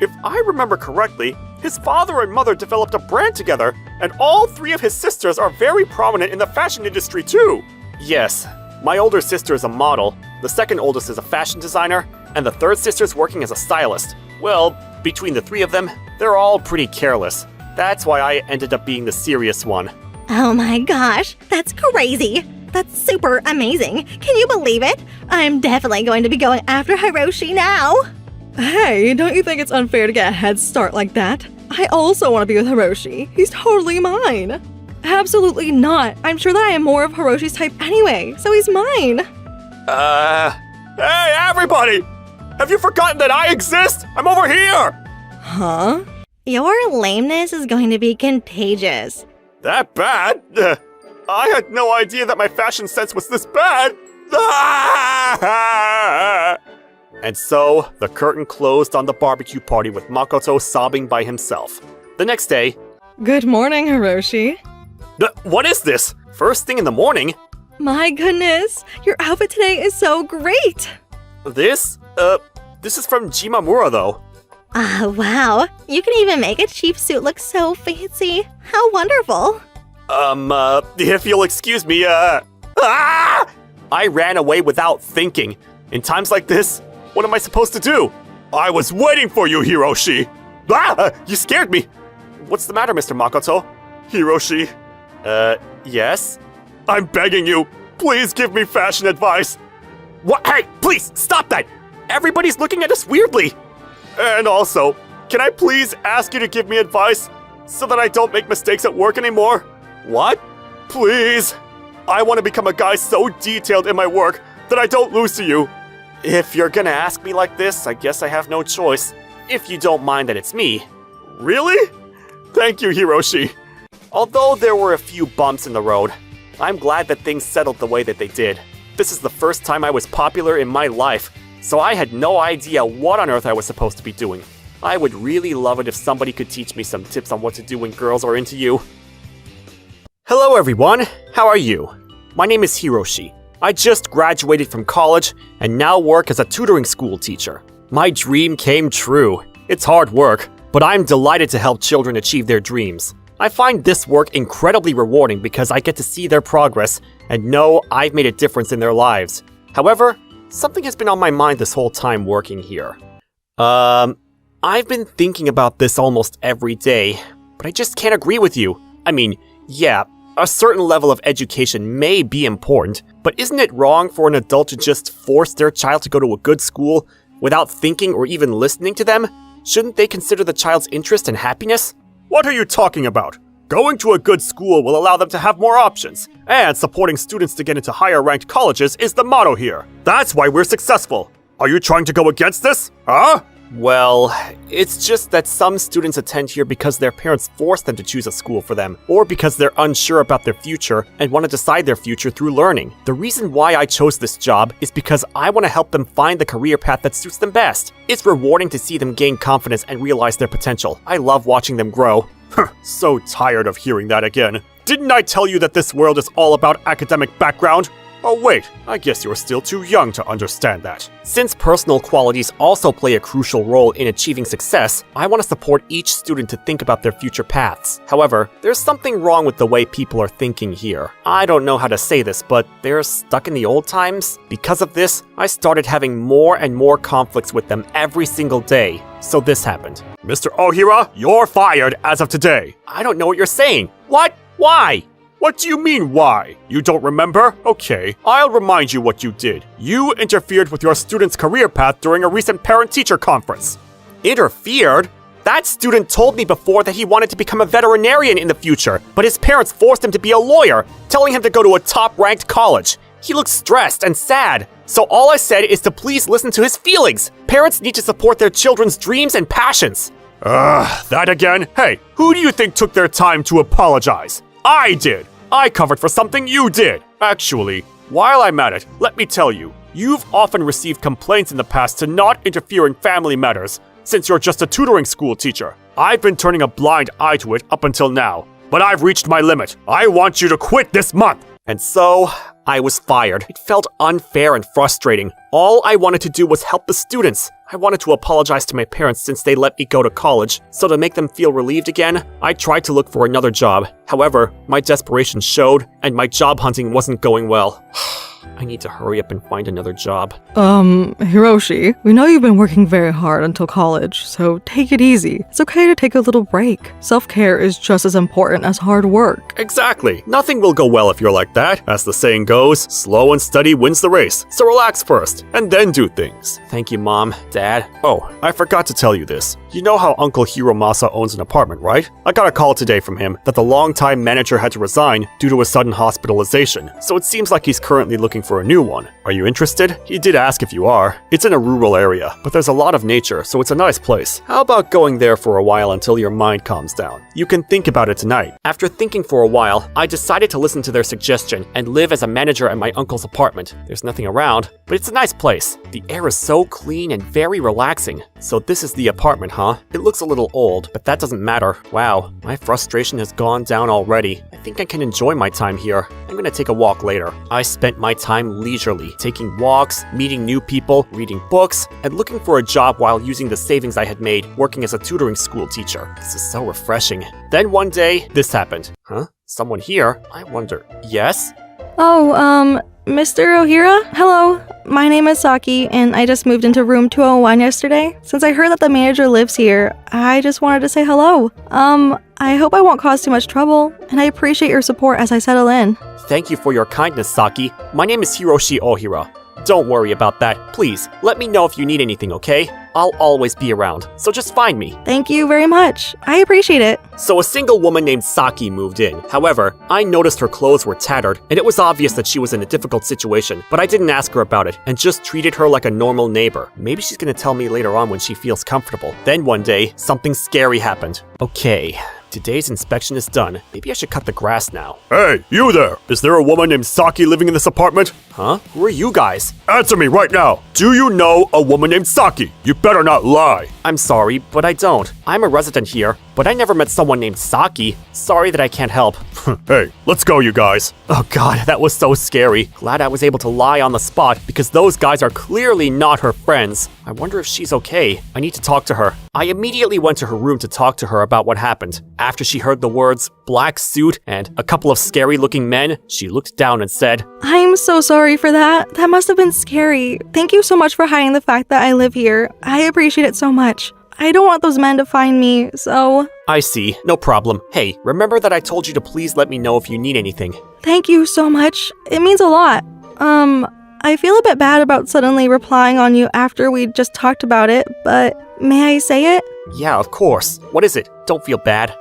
If I remember correctly, his father and mother developed a brand together, and all three of his sisters are very prominent in the fashion industry too. Yes, my older sister is a model, the second oldest is a fashion designer, and the third sister's working as a stylist. Well, between the three of them, they're all pretty careless. That's why I ended up being the serious one. Oh my gosh, that's crazy. That's super amazing. Can you believe it? I'm definitely going to be going after Hiroshi now. Hey, don't you think it's unfair to get a head start like that? I also want to be with Hiroshi. He's totally mine. Absolutely not. I'm sure that I am more of Hiroshi's type anyway, so he's mine. Hey, everybody! Have you forgotten that I exist? I'm over here! Huh? Your lameness is going to be contagious. That bad? I had no idea that my fashion sense was this bad. And so, the curtain closed on the barbecue party with Makoto sobbing by himself. The next day... Good morning, Hiroshi. What is this? First thing in the morning? My goodness, your outfit today is so great. This is from Jimamura though. Wow. You can even make a cheap suit look so fancy. How wonderful. If you'll excuse me, I ran away without thinking. In times like this, what am I supposed to do? I was waiting for you, Hiroshi! You scared me! What's the matter, Mr. Makoto? Hiroshi, Yes? I'm begging you, please give me fashion advice. What? Hey, please, stop that! Everybody's looking at us weirdly! And also, can I please ask you to give me advice so that I don't make mistakes at work anymore? What? Please! I want to become a guy so detailed in my work that I don't lose to you. If you're gonna ask me like this, I guess I have no choice. If you don't mind that it's me. Really? Thank you, Hiroshi. Although there were a few bumps in the road, I'm glad that things settled the way that they did. This is the first time I was popular in my life, so I had no idea what on earth I was supposed to be doing. I would really love it if somebody could teach me some tips on what to do when girls are into you. Hello everyone, how are you? My name is Hiroshi. I just graduated from college and now work as a tutoring school teacher. My dream came true. It's hard work, but I'm delighted to help children achieve their dreams. I find this work incredibly rewarding because I get to see their progress and know I've made a difference in their lives. However, something has been on my mind this whole time working here. I've been thinking about this almost every day, but I just can't agree with you. I mean, yeah, a certain level of education may be important, but isn't it wrong for an adult to just force their child to go to a good school without thinking or even listening to them? Shouldn't they consider the child's interest and happiness? What are you talking about? Going to a good school will allow them to have more options, and supporting students to get into higher-ranked colleges is the motto here. That's why we're successful. Are you trying to go against this? Huh? Well, it's just that some students attend here because their parents force them to choose a school for them, or because they're unsure about their future and want to decide their future through learning. The reason why I chose this job is because I want to help them find the career path that suits them best. It's rewarding to see them gain confidence and realize their potential. I love watching them grow. So tired of hearing that again. Didn't I tell you that this world is all about academic background? Oh wait, I guess you're still too young to understand that. Since personal qualities also play a crucial role in achieving success, I want to support each student to think about their future paths. However, there's something wrong with the way people are thinking here. I don't know how to say this, but they're stuck in the old times. Because of this, I started having more and more conflicts with them every single day. So this happened. Mr. Ohira, you're fired as of today. I don't know what you're saying. What? Why? What do you mean, why? You don't remember? Okay, I'll remind you what you did. You interfered with your student's career path during a recent parent-teacher conference. Interfered? That student told me before that he wanted to become a veterinarian in the future, but his parents forced him to be a lawyer, telling him to go to a top-ranked college. He looked stressed and sad, so all I said is to please listen to his feelings. Parents need to support their children's dreams and passions. That again? Hey, who do you think took their time to apologize? I did! I covered for something you did! Actually, while I'm at it, let me tell you, you've often received complaints in the past to not interfere in family matters, since you're just a tutoring school teacher. I've been turning a blind eye to it up until now, but I've reached my limit. I want you to quit this month! And so, I was fired. It felt unfair and frustrating. All I wanted to do was help the students. I wanted to apologize to my parents since they let me go to college. So to make them feel relieved again, I tried to look for another job. However, my desperation showed, and my job hunting wasn't going well. I need to hurry up and find another job. Hiroshi, we know you've been working very hard until college, so take it easy. It's okay to take a little break. Self-care is just as important as hard work. Exactly. Nothing will go well if you're like that. As the saying goes, slow and steady wins the race. So relax first, and then do things. Thank you, Mom, Dad. Oh, I forgot to tell you this. You know how Uncle Hiromasa owns an apartment, right? I got a call today from him that the longtime manager had to resign due to a sudden hospitalization, so it seems like he's currently looking for a new one. Are you interested? He did ask if you are. It's in a rural area, but there's a lot of nature, so it's a nice place. How about going there for a while until your mind calms down? You can think about it tonight. After thinking for a while, I decided to listen to their suggestion and live as a manager at my uncle's apartment. There's nothing around, but it's a nice place. The air is so clean and very relaxing. So this is the apartment, huh? It looks a little old, but that doesn't matter. Wow, my frustration has gone down already. I think I can enjoy my time here. I'm gonna take a walk later. I spent my time leisurely, taking walks, meeting new people, reading books, and looking for a job while using the savings I had made working as a tutoring school teacher. This is so refreshing. Then one day, this happened. Huh? Someone here? I wonder. Yes? Oh, Mr. Ohira? Hello, my name is Saki, and I just moved into room 201 yesterday. Since I heard that the manager lives here, I just wanted to say hello. I hope I won't cause too much trouble, and I appreciate your support as I settle in. Thank you for your kindness, Saki. My name is Hiroshi Ohira. Don't worry about that. Please, let me know if you need anything, okay? I'll always be around, so just find me. Thank you very much. I appreciate it. So a single woman named Saki moved in. However, I noticed her clothes were tattered, and it was obvious that she was in a difficult situation, but I didn't ask her about it, and just treated her like a normal neighbor. Maybe she's gonna tell me later on when she feels comfortable. Then one day, something scary happened. Okay, today's inspection is done. Maybe I should cut the grass now. Hey, you there! Is there a woman named Saki living in this apartment? Huh? Who are you guys? Answer me right now! Do you know a woman named Saki? You better not lie! I'm sorry, but I don't. I'm a resident here, but I never met someone named Saki. Sorry that I can't help. Hey, let's go, you guys. Oh god, that was so scary. Glad I was able to lie on the spot because those guys are clearly not her friends. I wonder if she's okay. I need to talk to her. I immediately went to her room to talk to her about what happened. After she heard the words, black suit and a couple of scary looking men, she looked down and said, I'm so sorry for that. That must have been scary. Thank you so much for hiding the fact that I live here. I appreciate it so much. I don't want those men to find me, so... I see. No problem. Hey, remember that I told you to please let me know if you need anything. Thank you so much. It means a lot. I feel a bit bad about suddenly replying on you after we just talked about it, but may I say it? Yeah, of course. What is it? Don't feel bad.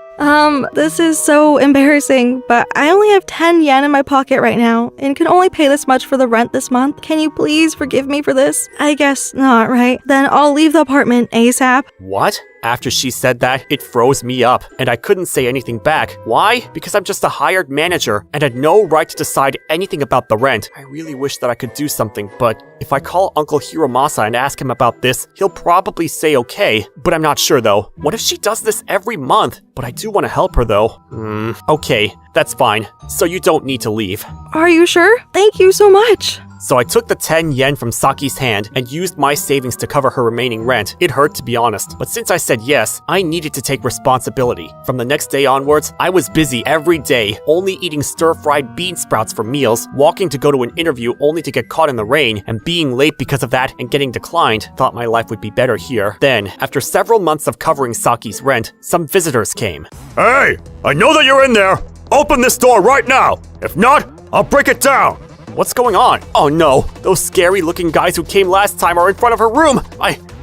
This is so embarrassing, but I only have 10 yen in my pocket right now and can only pay this much for the rent this month. Can you please forgive me for this? I guess not, right? Then I'll leave the apartment ASAP. What? After she said that, it froze me up, and I couldn't say anything back. Why? Because I'm just a hired manager and had no right to decide anything about the rent. I really wish that I could do something, but if I call Uncle Hiromasa and ask him about this, he'll probably say okay, but I'm not sure though. What if she does this every month? But I do want to help her though. Okay, that's fine. So you don't need to leave. Are you sure? Thank you so much. So I took the 10 yen from Saki's hand and used my savings to cover her remaining rent. It hurt, to be honest, but since I said yes, I needed to take responsibility. From the next day onwards, I was busy every day, only eating stir-fried bean sprouts for meals, walking to go to an interview only to get caught in the rain, and being late because of that and getting declined. Thought my life would be better here. Then, after several months of covering Saki's rent, some visitors came. Hey, I know that you're in there. Open this door right now. If not, I'll break it down. What's going on? Oh no, those scary-looking guys who came last time are in front of her room.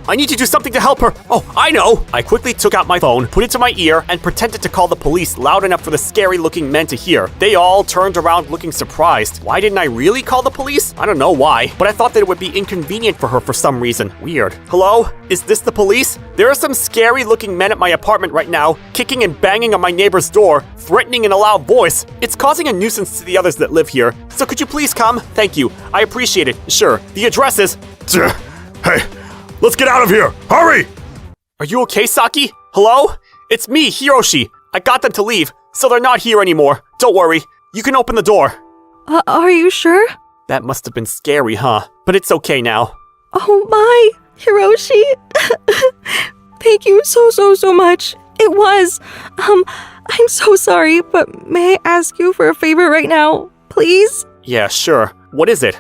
I need to do something to help her. Oh, I know. I quickly took out my phone, put it to my ear, and pretended to call the police loud enough for the scary-looking men to hear. They all turned around looking surprised. Why didn't I really call the police? I don't know why, but I thought that it would be inconvenient for her for some reason. Weird. Hello? Is this the police? There are some scary-looking men at my apartment right now, kicking and banging on my neighbor's door, threatening in a loud voice. It's causing a nuisance to the others that live here. So could you please come? Thank you. I appreciate it. Sure. The address is... Hey, let's get out of here. Hurry! Are you okay, Saki? Hello? It's me, Hiroshi. I got them to leave, so they're not here anymore. Don't worry. You can open the door. Are you sure? That must have been scary, huh? But it's okay now. Oh my, Hiroshi. Thank you so much. It was. I'm so sorry, but may I ask you for a favor right now, please? Yeah, sure. What is it?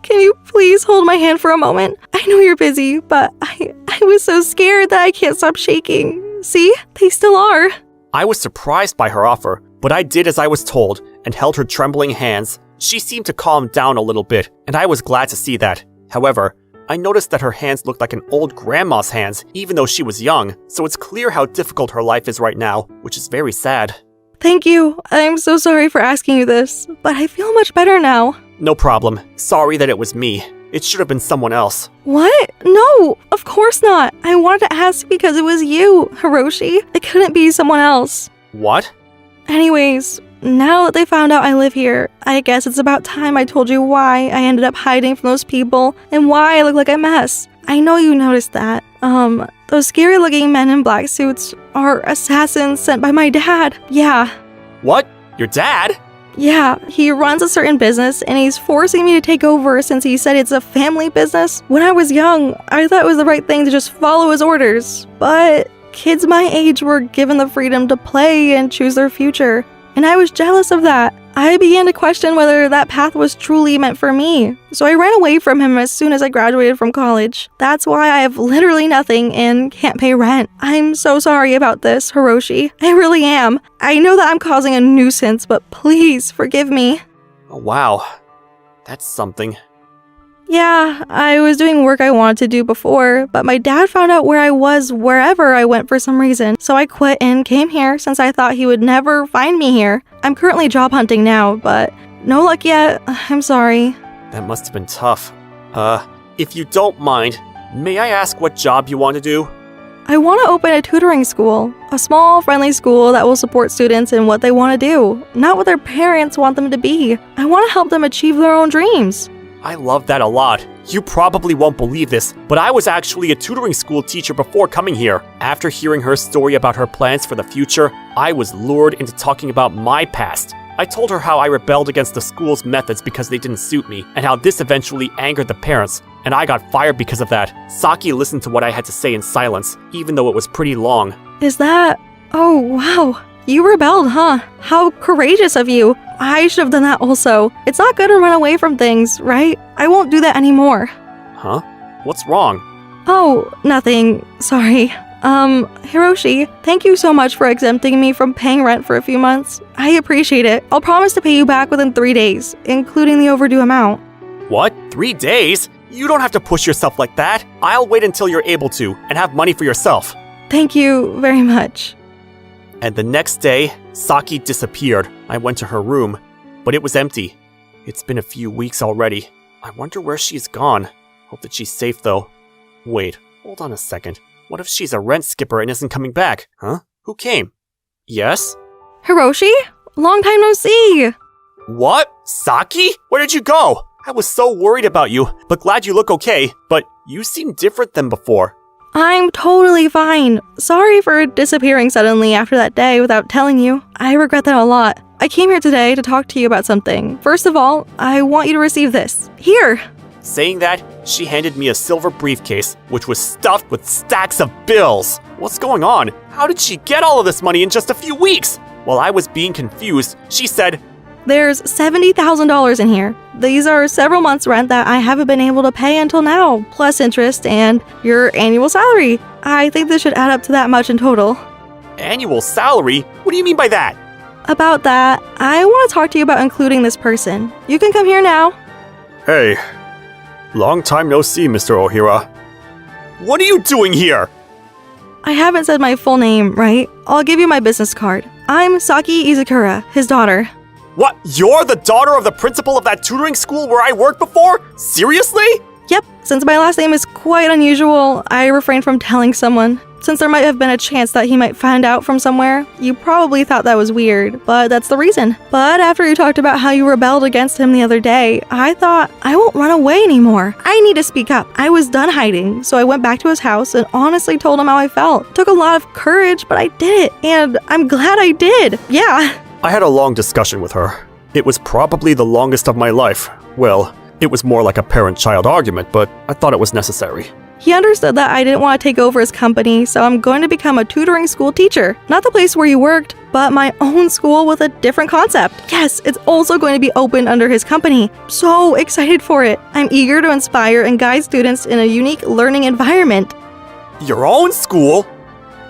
Can you please hold my hand for a moment? I know you're busy, but I was so scared that I can't stop shaking. See? They still are. I was surprised by her offer, but I did as I was told and held her trembling hands. She seemed to calm down a little bit, and I was glad to see that. However, I noticed that her hands looked like an old grandma's hands, even though she was young, so it's clear how difficult her life is right now, which is very sad. Thank you. I'm so sorry for asking you this, but I feel much better now. No problem. Sorry that it was me. It should have been someone else. What? No, of course not. I wanted to ask because it was you, Hiroshi. It couldn't be someone else. What? Anyways, now that they found out I live here, I guess it's about time I told you why I ended up hiding from those people and why I look like a mess. I know you noticed that. Those scary-looking men in black suits are assassins sent by my dad. Yeah. What? Your dad? Yeah, he runs a certain business and he's forcing me to take over since he said it's a family business. When I was young, I thought it was the right thing to just follow his orders. But kids my age were given the freedom to play and choose their future. And I was jealous of that. I began to question whether that path was truly meant for me. So I ran away from him as soon as I graduated from college. That's why I have literally nothing and can't pay rent. I'm so sorry about this, Hiroshi. I really am. I know that I'm causing a nuisance, but please forgive me. Oh, wow. That's something. Yeah, I was doing work I wanted to do before, but my dad found out where I was wherever I went for some reason. So I quit and came here since I thought he would never find me here. I'm currently job hunting now, but no luck yet. I'm sorry. That must have been tough. If you don't mind, may I ask what job you want to do? I want to open a tutoring school. A small, friendly school that will support students in what they want to do, not what their parents want them to be. I want to help them achieve their own dreams. I love that a lot. You probably won't believe this, but I was actually a tutoring school teacher before coming here. After hearing her story about her plans for the future, I was lured into talking about my past. I told her how I rebelled against the school's methods because they didn't suit me, and how this eventually angered the parents, and I got fired because of that. Saki listened to what I had to say in silence, even though it was pretty long. Is that... Oh, wow. You rebelled, huh? How courageous of you. I should have done that also. It's not good to run away from things, right? I won't do that anymore. Huh? What's wrong? Oh, nothing. Sorry. Hiroshi, thank you so much for exempting me from paying rent for a few months. I appreciate it. I'll promise to pay you back within 3 days, including the overdue amount. What? 3 days? You don't have to push yourself like that. I'll wait until you're able to, and have money for yourself. Thank you very much. And the next day, Saki disappeared. I went to her room, but it was empty. It's been a few weeks already. I wonder where she's gone. Hope that she's safe though. Wait, hold on a second. What if she's a rent skipper and isn't coming back? Huh? Who came? Yes? Hiroshi? Long time no see! What? Saki? Where did you go? I was so worried about you, but glad you look okay. But you seem different than before. I'm totally fine. Sorry for disappearing suddenly after that day without telling you. I regret that a lot. I came here today to talk to you about something. First of all, I want you to receive this. Here! Saying that, she handed me a silver briefcase, which was stuffed with stacks of bills. What's going on? How did she get all of this money in just a few weeks? While I was being confused, she said, There's $70,000 in here. These are several months' rent that I haven't been able to pay until now, plus interest and your annual salary. I think this should add up to that much in total. Annual salary? What do you mean by that? About that, I want to talk to you about including this person. You can come here now. Hey, long time no see, Mr. Ohira. What are you doing here? I haven't said my full name, right? I'll give you my business card. I'm Saki Izakura, his daughter. What? You're the daughter of the principal of that tutoring school where I worked before? Seriously? Yep, since my last name is quite unusual, I refrained from telling someone. Since there might have been a chance that he might find out from somewhere, you probably thought that was weird, but that's the reason. But after you talked about how you rebelled against him the other day, I thought, I won't run away anymore. I need to speak up. I was done hiding, so I went back to his house and honestly told him how I felt. Took a lot of courage, but I did it, and I'm glad I did. Yeah. I had a long discussion with her. It was probably the longest of my life. Well, it was more like a parent-child argument, but I thought it was necessary. He understood that I didn't want to take over his company, so I'm going to become a tutoring school teacher. Not the place where you worked, but my own school with a different concept. Yes, it's also going to be opened under his company. So excited for it. I'm eager to inspire and guide students in a unique learning environment. Your own school?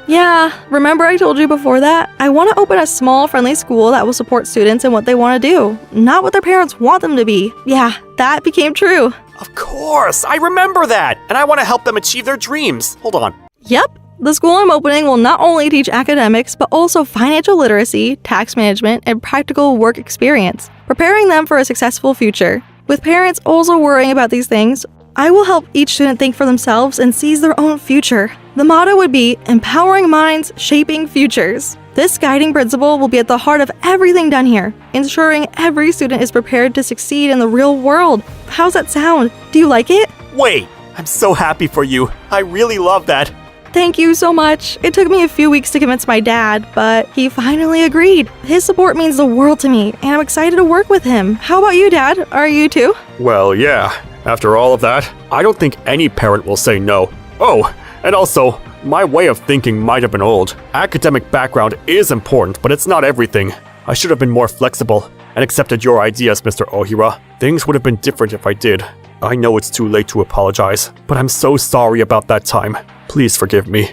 Yeah, remember I told you before that? I want to open a small, friendly school that will support students in what they want to do, not what their parents want them to be. Yeah, that became true. Of course, I remember that, and I want to help them achieve their dreams. Hold on. Yep. The school I'm opening will not only teach academics, but also financial literacy, tax management, and practical work experience, preparing them for a successful future. With parents also worrying about these things, I will help each student think for themselves and seize their own future. The motto would be, empowering minds, shaping futures. This guiding principle will be at the heart of everything done here, ensuring every student is prepared to succeed in the real world. How's that sound? Do you like it? Wait, I'm so happy for you. I really love that. Thank you so much. It took me a few weeks to convince my dad, but he finally agreed. His support means the world to me, and I'm excited to work with him. How about you, Dad? Are you too? Well, yeah. After all of that, I don't think any parent will say no. Oh, and also, my way of thinking might have been old. Academic background is important, but it's not everything. I should have been more flexible and accepted your ideas, Mr. Ohira. Things would have been different if I did. I know it's too late to apologize, but I'm so sorry about that time. Please forgive me.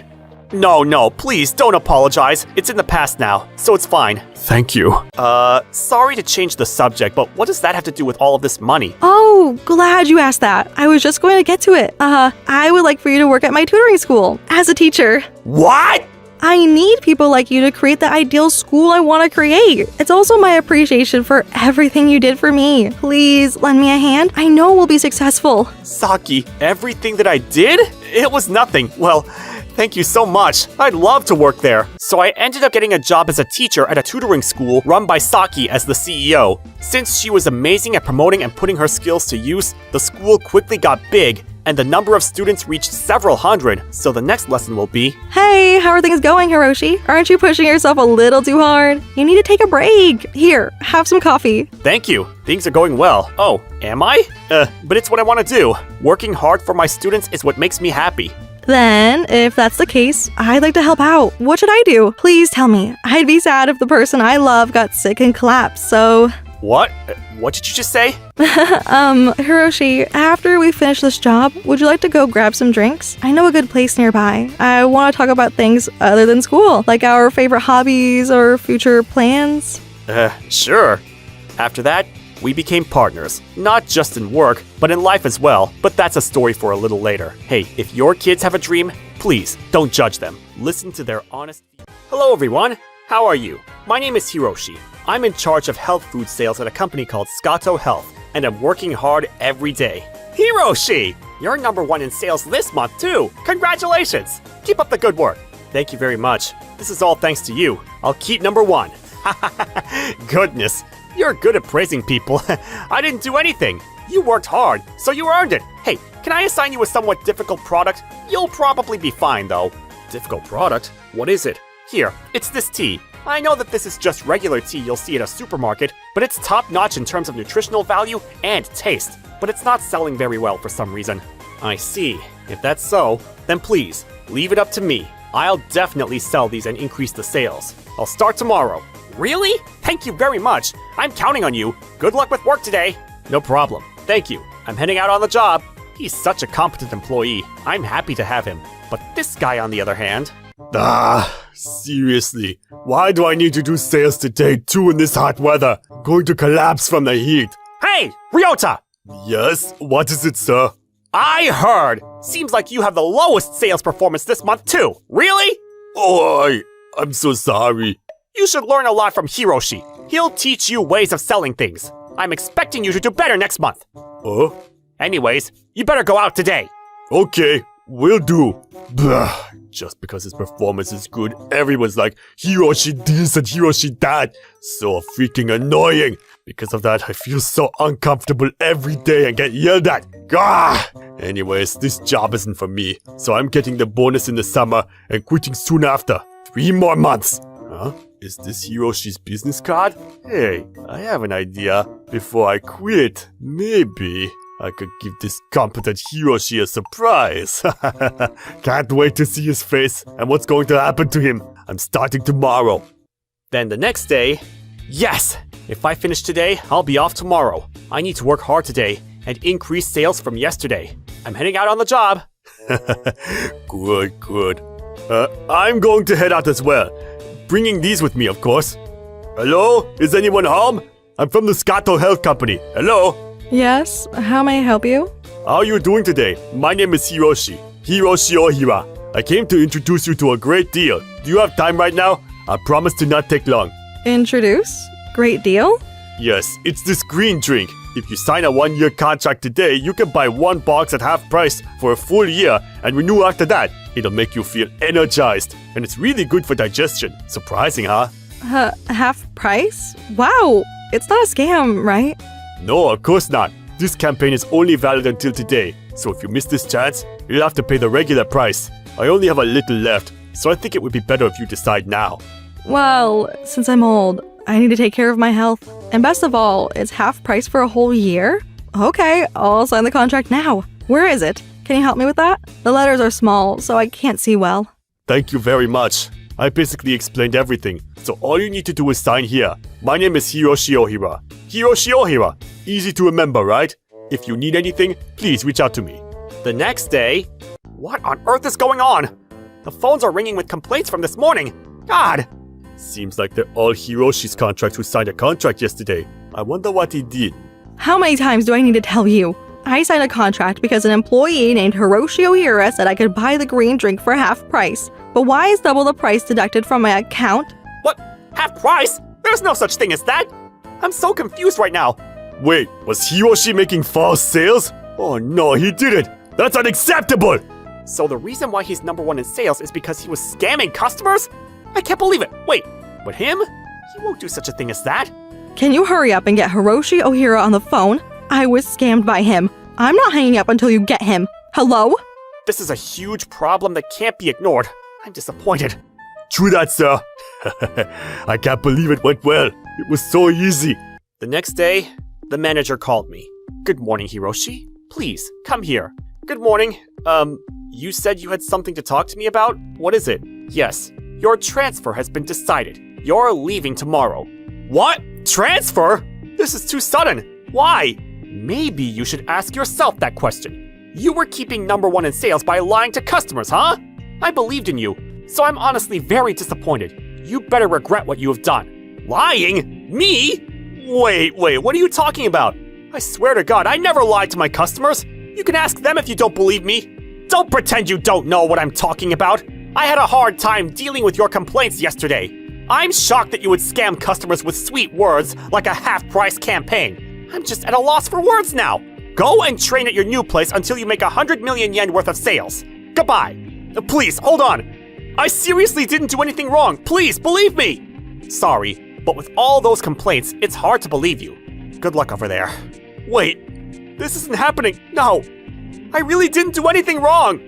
No, please don't apologize. It's in the past now, so it's fine. Thank you. Sorry to change the subject, but what does that have to do with all of this money? Oh, glad you asked that. I was just going to get to it. I would like for you to work at my tutoring school as a teacher. What? I need people like you to create the ideal school I want to create. It's also my appreciation for everything you did for me. Please lend me a hand. I know we'll be successful. Saki, everything that I did? It was nothing. Well, thank you so much. I'd love to work there. So I ended up getting a job as a teacher at a tutoring school run by Saki as the CEO. Since she was amazing at promoting and putting her skills to use, the school quickly got big, and the number of students reached several hundred. So the next lesson will be, Hey, how are things going, Hiroshi? Aren't you pushing yourself a little too hard? You need to take a break. Here, have some coffee. thank you. Things are going well. Oh, am I? But it's what I want to do. Working hard for my students is what makes me happy. Then, if that's the case, I'd like to help out. What should I do? Please tell me. I'd be sad if the person I love got sick and collapsed, so... What? What did you just say? Hiroshi, after we finish this job, would you like to go grab some drinks? I know a good place nearby. I want to talk about things other than school, like our favorite hobbies or future plans. Sure. After that, we became partners, not just in work, but in life as well. But that's a story for a little later. Hey, if your kids have a dream, please don't judge them. Listen to their honest... Hello everyone, how are you? My name is Hiroshi. I'm in charge of health food sales at a company called Skato Health, and I'm working hard every day. Hiroshi! You're #1 in sales this month too! Congratulations! Keep up the good work. Thank you very much. This is all thanks to you. I'll keep number one. Goodness, you're good at praising people. I didn't do anything. You worked hard, so you earned it. Hey, can I assign you a somewhat difficult product? You'll probably be fine, though. Difficult product? What is it? Here, it's this tea. I know that this is just regular tea you'll see at a supermarket, but it's top-notch in terms of nutritional value and taste. But it's not selling very well for some reason. I see. If that's so, then please, leave it up to me. I'll definitely sell these and increase the sales. I'll start tomorrow. Really? Thank you very much. I'm counting on you. Good luck with work today. No problem. Thank you. I'm heading out on the job. He's such a competent employee. I'm happy to have him. But this guy, on the other hand... Seriously. Why do I need to do sales today too in this hot weather? I'm going to collapse from the heat. Hey, Ryota! Yes? What is it, sir? I heard! Seems like you have the lowest sales performance this month too. Really? Oh, I'm so sorry. You should learn a lot from Hiroshi. He'll teach you ways of selling things. I'm expecting you to do better next month. Oh? Anyways, you better go out today. Okay, will do. Blah. Just because his performance is good, everyone's like, Hiroshi this and Hiroshi that. So freaking annoying. Because of that, I feel so uncomfortable every day and get yelled at. Gah! Anyways, this job isn't for me. So I'm getting the bonus in the summer and quitting soon after. 3 more months. Huh? Is this Hiroshi's business card? Hey, I have an idea. Before I quit, maybe I could give this competent Hiroshi a surprise. Can't wait to see his face and what's going to happen to him. I'm starting tomorrow. Then the next day, yes! If I finish today, I'll be off tomorrow. I need to work hard today and increase sales from yesterday. I'm heading out on the job. Good. I'm going to head out as well. Bringing these with me, of course. Hello? Is anyone home? I'm from the Scato Health Company. Hello? Yes, how may I help you? How are you doing today? My name is Hiroshi. Hiroshi Ohira. I came to introduce you to a great deal. Do you have time right now? I promise to not take long. Introduce? Great deal? Yes, it's this green drink. If you sign a 1-year contract today, you can buy 1 box at half price for a full year and renew after that. It'll make you feel energized, and it's really good for digestion. Surprising, huh? Half price? Wow, it's not a scam, right? No, of course not. This campaign is only valid until today, so if you miss this chance, you'll have to pay the regular price. I only have a little left, so I think it would be better if you decide now. Well, since I'm old, I need to take care of my health. And best of all, it's half price for a whole year? Okay, I'll sign the contract now. Where is it? Can you help me with that? The letters are small, so I can't see well. Thank you very much. I basically explained everything, so all you need to do is sign here. My name is Hiroshi Ohira. Hiroshi Ohira. Easy to remember, right? If you need anything, please reach out to me. The next day, What on earth is going on? The phones are ringing with complaints from this morning. God! Seems like they're all Hiroshi's contracts who signed a contract yesterday. I wonder what he did. How many times do I need to tell you? I signed a contract because an employee named Hiroshi Ohira said I could buy the green drink for half price. But why is double the price deducted from my account? What? Half price? There's no such thing as that! I'm so confused right now. Wait, was Hiroshi making false sales? Oh no, he didn't! That's unacceptable! So the reason why he's number 1 in sales is because he was scamming customers? I can't believe it. Wait, but him? He won't do such a thing as that. Can you hurry up and get Hiroshi Ohira on the phone? I was scammed by him. I'm not hanging up until you get him. Hello? This is a huge problem that can't be ignored. I'm disappointed. True that, sir. I can't believe it went well. It was so easy. the next day, the manager called me. Good morning, Hiroshi. Please, come here. Good morning. You said you had something to talk to me about? What is it? Yes. Your transfer has been decided. You're leaving tomorrow. What? Transfer? This is too sudden. Why? Maybe you should ask yourself that question. You were keeping number 1 in sales by lying to customers, huh? I believed in you, so I'm honestly very disappointed. You better regret what you have done. Lying? Me? Wait, what are you talking about? I swear to God, I never lied to my customers. You can ask them if you don't believe me. Don't pretend you don't know what I'm talking about. I had a hard time dealing with your complaints yesterday. I'm shocked that you would scam customers with sweet words like a half-price campaign. I'm just at a loss for words now. Go and train at your new place until you make 100 million yen worth of sales. Goodbye. Please, hold on. I seriously didn't do anything wrong. Please, believe me. Sorry, but with all those complaints, it's hard to believe you. Good luck over there. Wait, this isn't happening. No, I really didn't do anything wrong.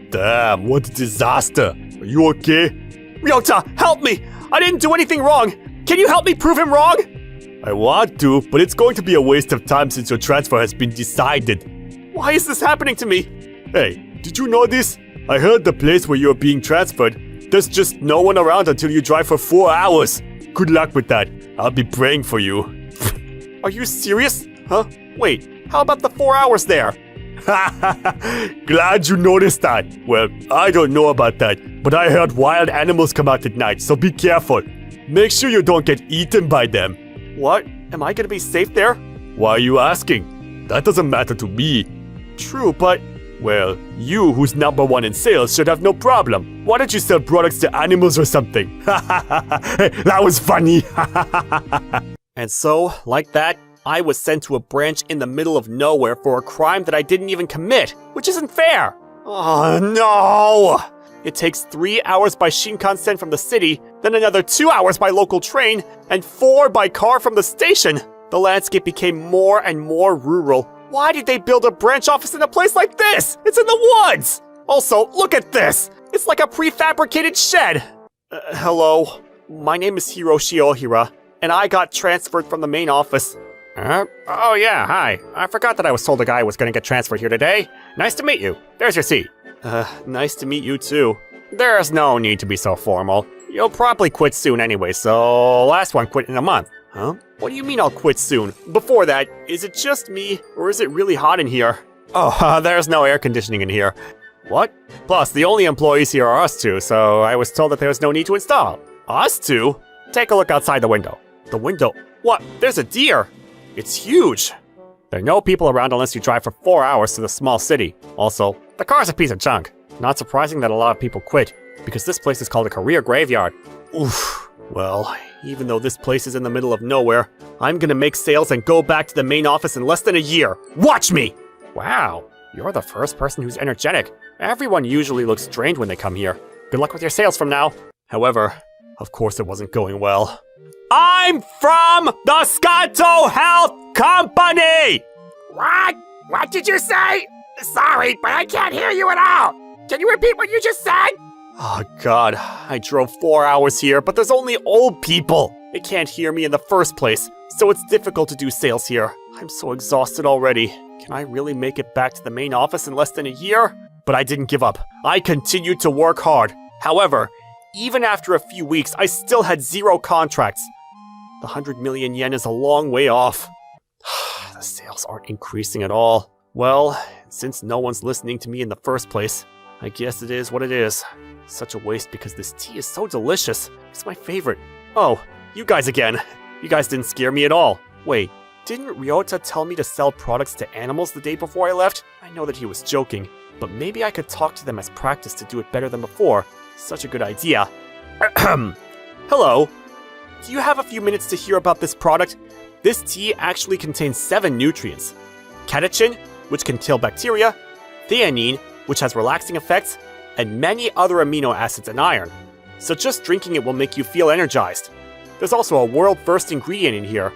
Damn, what a disaster. Are you okay? Ryota, help me. I didn't do anything wrong. Can you help me prove him wrong? I want to, but it's going to be a waste of time since your transfer has been decided. Why is this happening to me? Hey, did you know this? I heard the place where you're being transferred. There's just no one around until you drive for 4 hours. Good luck with that. I'll be praying for you. Are you serious? Huh? Wait, how about the 4 hours there? Glad you noticed that. Well, I don't know about that, but I heard wild animals come out at night, so be careful. Make sure you don't get eaten by them. What? Am I gonna be safe there? Why are you asking? That doesn't matter to me. True, but... Well, you, who's #1 in sales, should have no problem. Why don't you sell products to animals or something? That was funny. And so, like that, I was sent to a branch in the middle of nowhere for a crime that I didn't even commit, which isn't fair. Oh no! It takes 3 hours by Shinkansen from the city, then another 2 hours by local train, and 4 by car from the station. The landscape became more and more rural. Why did they build a branch office in a place like this? It's in the woods! Also, look at this! It's like a prefabricated shed! Hello, my name is Hiroshi Ohira, and I got transferred from the main office. Oh yeah, hi. I forgot that I was told a guy was gonna get transferred here today. Nice to meet you. There's your seat. Nice to meet you too. There's no need to be so formal. You'll probably quit soon anyway, so last one quit in a month. Huh? What do you mean I'll quit soon? Before that, is it just me, or is it really hot in here? Oh, there's no air conditioning in here. What? Plus, the only employees here are us two, so I was told that there was no need to install. Us two? Take a look outside the window. The window? What? There's a deer! It's huge! There are no people around unless you drive for 4 hours to the small city. Also, the car's a piece of junk. Not surprising that a lot of people quit, because this place is called a career graveyard. Oof. Well, even though this place is in the middle of nowhere, I'm gonna make sales and go back to the main office in less than a year. Watch me! Wow, you're the first person who's energetic. Everyone usually looks drained when they come here. Good luck with your sales from now. However, of course it wasn't going well. I'm from the Skanto Health Company! What? What did you say? Sorry, but I can't hear you at all. Can you repeat what you just said? Oh god, I drove 4 hours here, but there's only old people. They can't hear me in the first place, so it's difficult to do sales here. I'm so exhausted already. Can I really make it back to the main office in less than a year? But I didn't give up. I continued to work hard. However, even after a few weeks, I still had 0 contracts. The 100 million yen is a long way off. The sales aren't increasing at all. Well, since no one's listening to me in the first place, I guess it is what it is. Such a waste because this tea is so delicious. It's my favorite. Oh, you guys again. You guys didn't scare me at all. Wait, didn't Ryota tell me to sell products to animals the day before I left? I know that he was joking, but maybe I could talk to them as practice to do it better than before. Such a good idea. Hello. Do you have a few minutes to hear about this product? This tea actually contains 7 nutrients. Catechin, which can kill bacteria, theanine, which has relaxing effects, and many other amino acids and iron. So just drinking it will make you feel energized. There's also a world-first ingredient in here.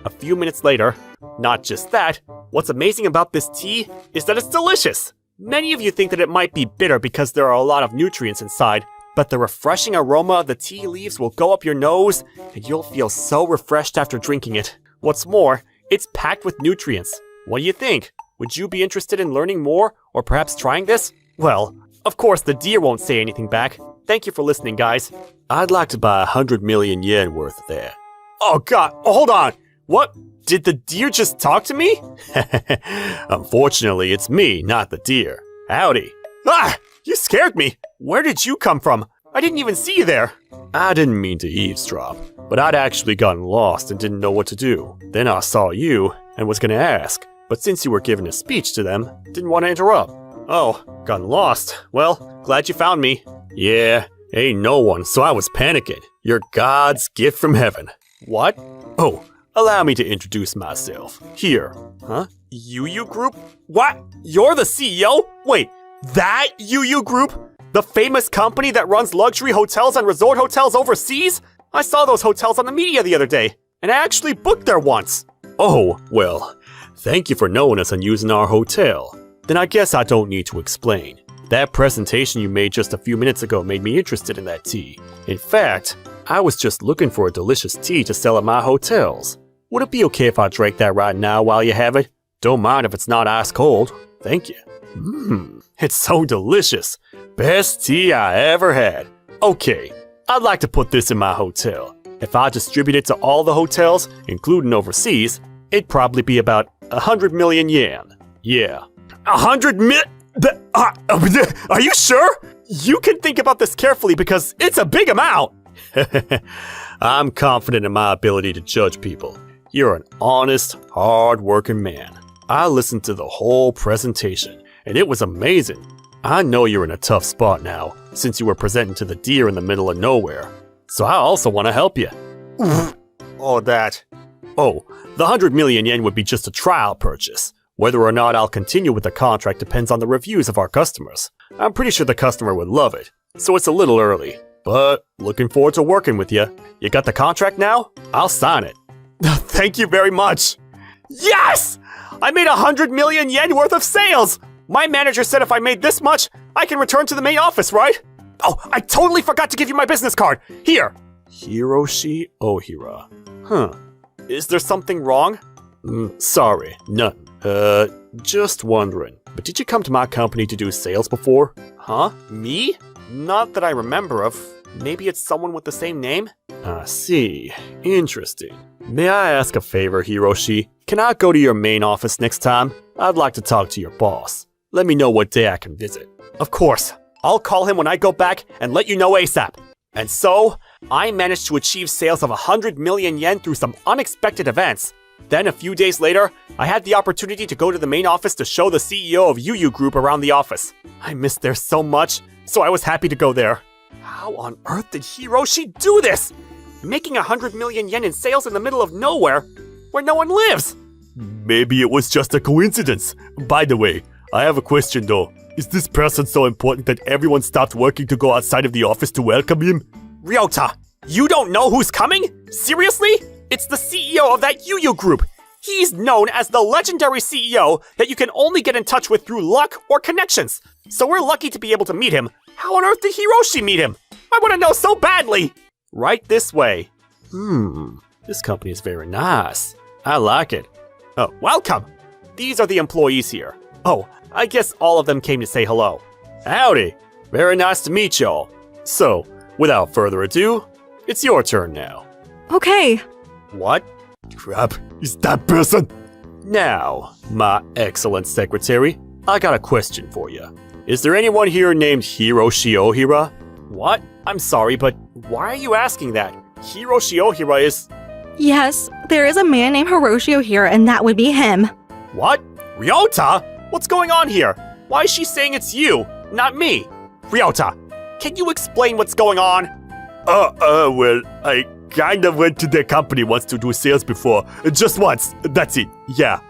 A few minutes later, not just that, what's amazing about this tea is that it's delicious. Many of you think that it might be bitter because there are a lot of nutrients inside, but the refreshing aroma of the tea leaves will go up your nose, and you'll feel so refreshed after drinking it. What's more, it's packed with nutrients. What do you think? Would you be interested in learning more, or perhaps trying this? Well, of course the deer won't say anything back. Thank you for listening, guys. I'd like to buy 100 million yen worth there. Oh god, hold on! What? Did the deer just talk to me? Unfortunately, it's me, not the deer. Howdy. Ah! You scared me! Where did you come from? I didn't even see you there. I didn't mean to eavesdrop, but I'd actually gotten lost and didn't know what to do. Then I saw you and was gonna ask, but since you were giving a speech to them, didn't want to interrupt. Oh, gotten lost. Well, glad you found me. Yeah, ain't no one, so I was panicking. You're God's gift from heaven. What? Oh, Allow me to introduce myself. Here. Huh? UU Group? What? You're the CEO? Wait, that UU Group? The famous company that runs luxury hotels and resort hotels overseas? I saw those hotels on the media the other day, and I actually booked there once. Oh, well, thank you for knowing us and using our hotel. Then I guess I don't need to explain. That presentation you made just a few minutes ago made me interested in that tea. In fact, I was just looking for a delicious tea to sell at my hotels. Would it be okay if I drank that right now while you have it? Don't mind if it's not ice cold. Thank you. It's so delicious. Best tea I ever had. Okay, I'd like to put this in my hotel. If I distribute it to all the hotels, including overseas, it'd probably be about 100 million yen. Yeah. 100 mil? Are you sure? You can think about this carefully because it's a big amount. I'm confident in my ability to judge people. You're an honest, hard-working man. I listened to the whole presentation, and it was amazing. I know you're in a tough spot now, since you were presenting to the deer in the middle of nowhere. So I also want to help you. All that. Oh, the 100 million yen would be just a trial purchase. Whether or not I'll continue with the contract depends on the reviews of our customers. I'm pretty sure the customer would love it, so it's a little early. But looking forward to working with you. You got the contract now? I'll sign it. Thank you very much. Yes! I made 100 million yen worth of sales! My manager said if I made this much, I can return to the main office, right? Oh, I totally forgot to give you my business card. Here. Hiroshi Ohira. Huh. Is there something wrong? Sorry, none. Just wondering. But did you come to my company to do sales before? Huh? Me? Not that I remember of. Maybe it's someone with the same name? I see. Interesting. May I ask a favor, Hiroshi? Can I go to your main office next time? I'd like to talk to your boss. Let me know what day I can visit. Of course. I'll call him when I go back and let you know ASAP. And so, I managed to achieve sales of 100 million yen through some unexpected events. Then a few days later, I had the opportunity to go to the main office to show the CEO of UU Group around the office. I missed there so much, so I was happy to go there. How on earth did Hiroshi do this? Making 100 million yen in sales in the middle of nowhere, where no one lives. Maybe it was just a coincidence. By the way, I have a question though. Is this person so important that everyone stopped working to go outside of the office to welcome him? Ryota, you don't know who's coming? Seriously? It's the CEO of that UU Group. He's known as the legendary CEO that you can only get in touch with through luck or connections. So we're lucky to be able to meet him. How on earth did Hiroshi meet him? I want to know so badly. Right this way. This company is very nice. I like it. Oh, welcome. These are the employees here. Oh, I guess all of them came to say hello. Howdy. Very nice to meet y'all. So, without further ado, it's your turn now. Okay. What? Crap, is that person? Now, my excellent secretary, I got a question for you. Is there anyone here named Hiroshi Ohira? What? I'm sorry, but why are you asking that? Hiroshi Ohira is... Yes, there is a man named Hiroshi Ohira, and that would be him. What? Ryota? What's going on here? Why is she saying it's you, not me? Ryota, can you explain what's going on? Well, I kind of went to their company once to do sales before. Just once. That's it. Yeah.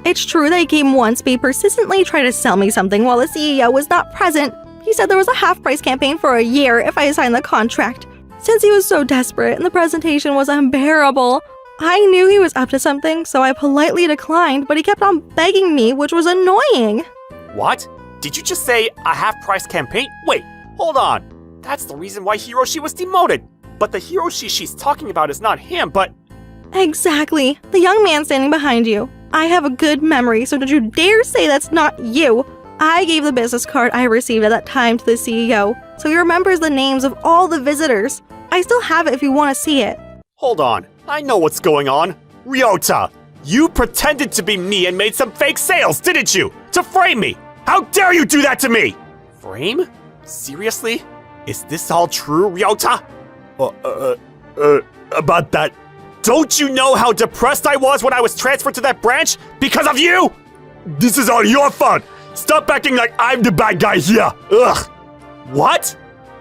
It's true that he came once, but he persistently tried to sell me something while the CEO was not present. He said there was a half-price campaign for a year if I signed the contract. Since he was so desperate and the presentation was unbearable, I knew he was up to something, so I politely declined, but he kept on begging me, which was annoying. What? Did you just say a half-price campaign? Wait, hold on. That's the reason why Hiroshi was demoted. But the Hiroshi she's talking about is not him, but... Exactly. The young man standing behind you. I have a good memory, so don't you dare say that's not you. I gave the business card I received at that time to the CEO, so he remembers the names of all the visitors. I still have it if you want to see it. Hold on. I know what's going on. Ryota, you pretended to be me and made some fake sales, didn't you? To frame me! How dare you do that to me! Frame? Seriously? Is this all true, Ryota? About that. Don't you know how depressed I was when I was transferred to that branch? Because of you? This is all your fault. Stop acting like I'm the bad guy here. Ugh. What?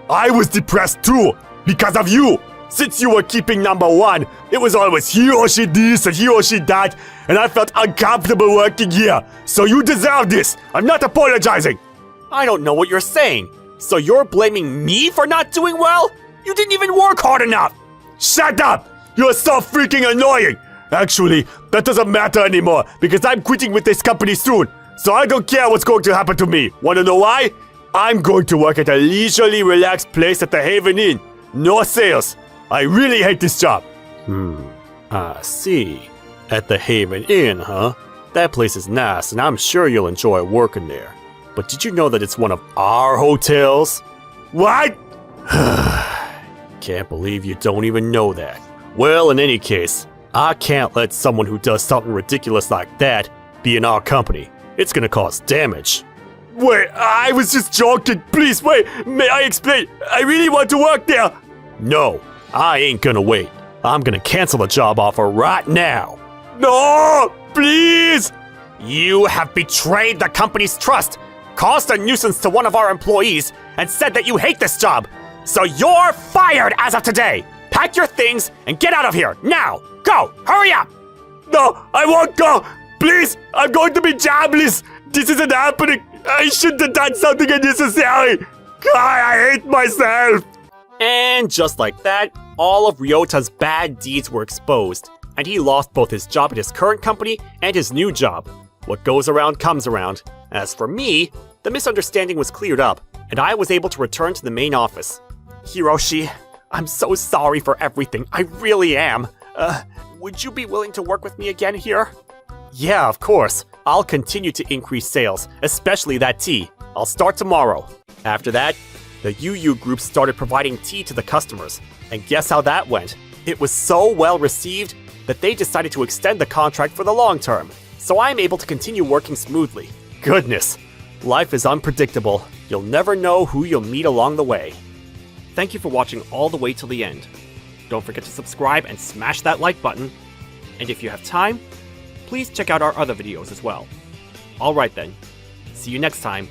I was depressed too, because of you. Since you were keeping number one, it was always Hiroshi this and Hiroshi that, and I felt uncomfortable working here. So you deserve this. I'm not apologizing. I don't know what you're saying. So you're blaming me for not doing well? You didn't even work hard enough! Shut up! You're so freaking annoying! Actually, that doesn't matter anymore because I'm quitting with this company soon. So I don't care what's going to happen to me. Wanna know why? I'm going to work at a leisurely, relaxed place at the Haven Inn. No sales. I really hate this job. I see. At the Haven Inn, huh? That place is nice, and I'm sure you'll enjoy working there. But did you know that it's one of our hotels? What? Can't believe you don't even know that. Well, in any case, I can't let someone who does something ridiculous like that be in our company. It's gonna cause damage. Wait, I was just joking. Please, wait. May I explain? I really want to work there. No, I ain't gonna wait. I'm gonna cancel the job offer right now. No, please. You have betrayed the company's trust, caused a nuisance to one of our employees, and said that you hate this job. So you're fired as of today. Pack your things and get out of here now. Go, hurry up. No, I won't go. Please, I'm going to be jobless. This isn't happening. I shouldn't have done something unnecessary. God, I hate myself. And just like that, all of Ryota's bad deeds were exposed, and he lost both his job at his current company and his new job. What goes around comes around. As for me, the misunderstanding was cleared up, and I was able to return to the main office. Hiroshi, I'm so sorry for everything. I really am. Would you be willing to work with me again here? Yeah, of course. I'll continue to increase sales, especially that tea. I'll start tomorrow. After that, the UU group started providing tea to the customers. And guess how that went? It was so well received that they decided to extend the contract for the long term. So I'm able to continue working smoothly. Goodness, life is unpredictable. You'll never know who you'll meet along the way. Thank you for watching all the way till the end. Don't forget to subscribe and smash that like button. And if you have time, please check out our other videos as well. Alright then, see you next time.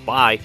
Bye.